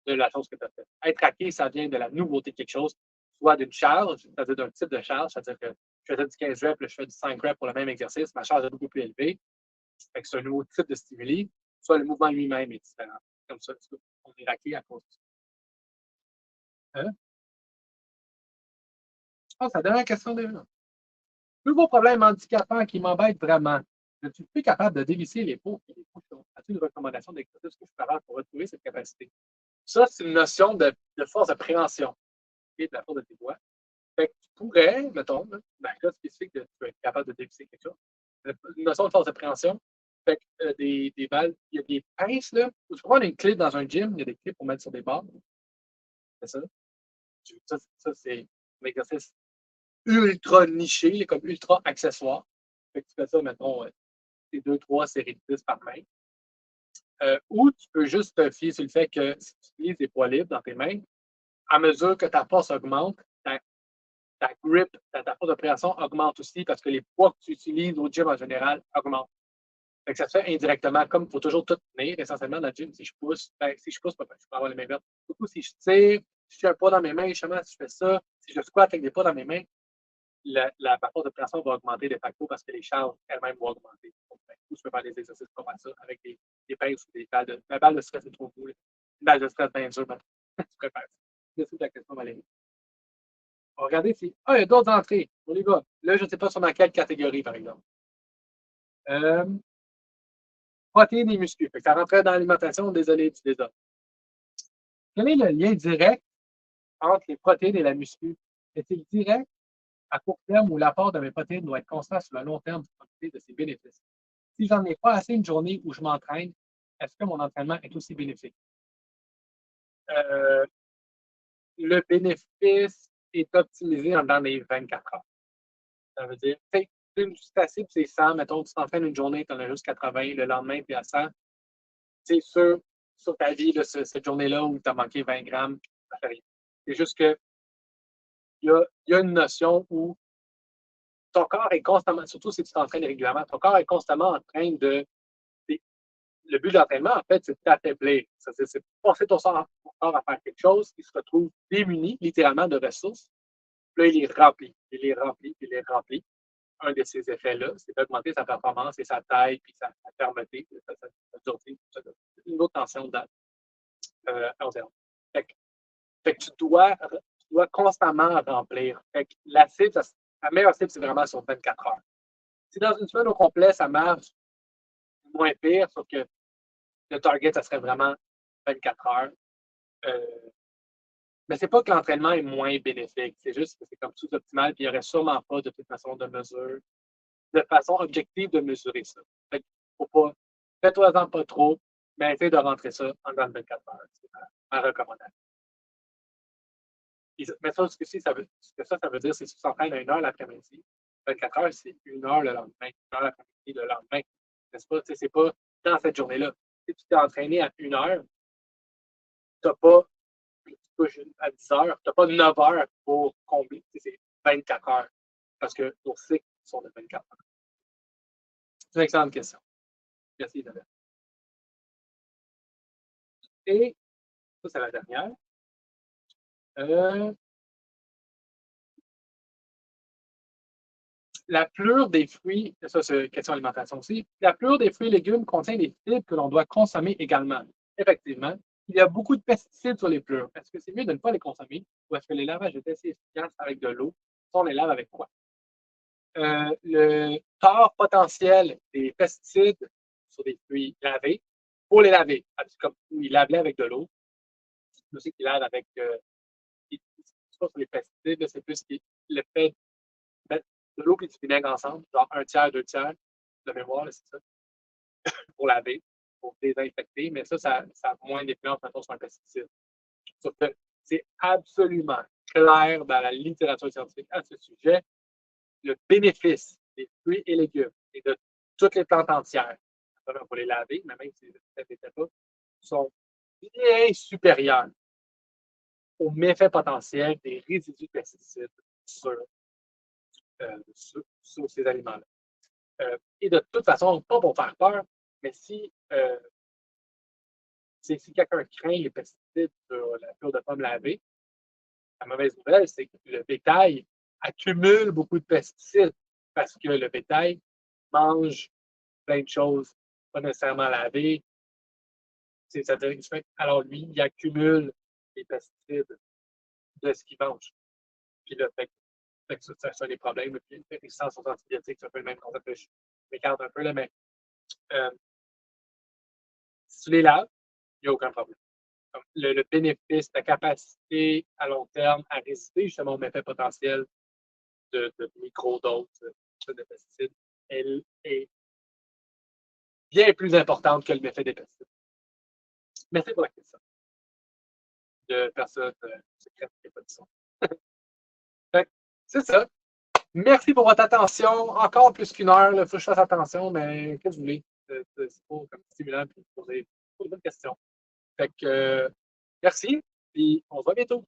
de la chose que tu as faite. Être raqué, ça vient de la nouveauté de quelque chose, soit d'une charge, c'est-à-dire d'un type de charge, c'est-à-dire que je faisais du 15 reps, je fais du 5 reps pour le même exercice, ma charge est beaucoup plus élevée. Fait que c'est un nouveau type de stimuli, soit le mouvement lui-même est différent. Comme ça, on est raqué à cause de ça. Je pense à la dernière question déjà. Plus gros problème handicapant qui m'embête vraiment. Je ne suis plus capable de dévisser les pots et les bouchons. As-tu une recommandation d'exercice que je peux faire pour retrouver cette capacité? Ça, c'est une notion de force de préhension et de la force de tes doigts. Fait que tu pourrais, mettons, dans le cas spécifique de tu peux être capable de dévisser quelque chose, une notion de force de préhension. Fait que des balles, il y a des pinces, là. Tu peux prendre une clip dans un gym, il y a des clips pour mettre sur des barres. C'est ça. Ça, c'est un exercice ultra niché, comme ultra accessoire. Fait que tu fais ça, mettons, 2-3 séries de 10 par main. Ou tu peux juste te fier sur le fait que si tu utilises des poids libres dans tes mains, à mesure que ta force augmente, ta grip, ta force de pression augmente aussi parce que les poids que tu utilises au gym en général augmentent. Fait que ça se fait indirectement, comme il faut toujours tout tenir, essentiellement dans le gym. Si je pousse, je peux avoir les mains vertes. Du coup, si je tire, si j'ai un poids dans mes mains, justement, si je fais ça, si je squatte avec des poids dans mes mains, la force de pression va augmenter de facto parce que les charges elles-mêmes vont augmenter. Donc, je peux faire des exercices comme ça avec des pinces ou des balles de. La balle de stress est trop cool. Une balle de stress bien dure, tu préfères ça. Merci de la question, Valérie. On va regarder si. Ah, il y a d'autres entrées. On y va. Là, je ne sais pas sur dans quelle catégorie, par exemple. Protéines et muscles. Ça rentrait dans l'alimentation, désolé du désordre. Quel est le lien direct entre les protéines et la muscu? Est-il direct à court terme où l'apport de mes protéines doit être constant sur le long terme pour profiter de ses bénéfices. Si j'en ai pas assez une journée où je m'entraîne, est-ce que mon entraînement est aussi bénéfique? Euh, le bénéfice est optimisé dans les 24 heures. Ça veut dire, tu sais, c'est assez, c'est 100, mettons, tu t'entraînes une journée, tu en as juste 80, le lendemain, tu es à 100. C'est sur ta vie, là, cette journée-là où tu as manqué 20 grammes, ça fait rien. C'est juste que il y a une notion où ton corps est constamment, surtout si tu t'entraînes régulièrement, ton corps est constamment en train de. Le but de l'entraînement, en fait, c'est de t'affaiblir. C'est de forcer ton corps à faire quelque chose qui se retrouve démuni, littéralement, de ressources. Puis là, il les remplit, il les remplit, il les remplit. Un de ces effets-là, c'est d'augmenter sa performance et sa taille, puis sa fermeté, sa dureté, une autre tension à long terme. Fait que tu dois constamment remplir. Fait que la cible, la meilleure cible, c'est vraiment sur 24 heures. Si dans une semaine au complet, ça marche, moins pire, sauf que le target, ça serait vraiment 24 heures. Mais c'est pas que l'entraînement est moins bénéfique, c'est juste que c'est comme sous-optimal, puis il n'y aurait sûrement pas de toute façon de mesure, de façon objective de mesurer ça. Fait que faut pas, fais-toi-en pas trop, mais essaye de rentrer ça en dans 24 heures. C'est ma recommandation. Mais ça, ce que ça veut dire, c'est que si tu t'entraînes à 1 heure l'après-midi, 24 heures, c'est 1 heure le lendemain, 1 heure l'après-midi le lendemain. N'est-ce pas? C'est pas dans cette journée-là. Si tu t'es entraîné à 1 heure, tu n'as pas à 10 heures, tu n'as pas 9 heures pour combler. C'est 24 heures. Parce que nos cycles sont de 24 heures. C'est une excellente question. Merci, Isabelle. Et ça, c'est la dernière. La plure des fruits, ça c'est une question d'alimentation aussi, la plure des fruits et légumes contient des fibres que l'on doit consommer également. Effectivement, il y a beaucoup de pesticides sur les plures. Est-ce que c'est mieux de ne pas les consommer ou est-ce que les lavages étaient assez efficaces avec de l'eau? On les lave avec quoi? Le tort potentiel des pesticides sur des fruits lavés, pour les laver, comme ils lavent avec de l'eau, je sais qu'ils lavent avec, c'est pas sur les pesticides, c'est plus le fait mettre de l'eau et du vinaigre ensemble, genre un tiers, deux tiers de mémoire, c'est ça, pour laver, pour désinfecter, mais ça a moins d'influence maintenant sur un pesticide. Sauf que c'est absolument clair dans la littérature scientifique à ce sujet, le bénéfice des fruits et légumes et de toutes les plantes entières, pour les laver, mais même si ça n'était pas, sont bien supérieurs aux méfaits potentiels des résidus de pesticides sur ces aliments-là. Et de toute façon, pas pour faire peur, mais si quelqu'un craint les pesticides sur la plure de pommes lavée, la mauvaise nouvelle, c'est que le bétail accumule beaucoup de pesticides parce que le bétail mange plein de choses pas nécessairement lavées. Alors lui, il accumule les pesticides de ce qu'il mange. Puis là, ça a des problèmes. Puis les résistances aux antibiotiques, c'est un peu le même concept. Je m'écarte un peu, là, mais si tu les laves, il n'y a aucun problème. Le bénéfice, la capacité à long terme à résister justement aux méfaits potentiels de microdoses de pesticides, elle est bien plus importante que le méfait des pesticides. Merci pour la question. De personnes secrètes qui n'ont pas dit ça. C'est ça. Merci pour votre attention. Encore plus qu'1 heure, il faut que je fasse attention, mais qu'est-ce que vous voulez? C'est pas comme stimulant pour poser de bonnes questions. Fait que merci, puis on se voit bientôt.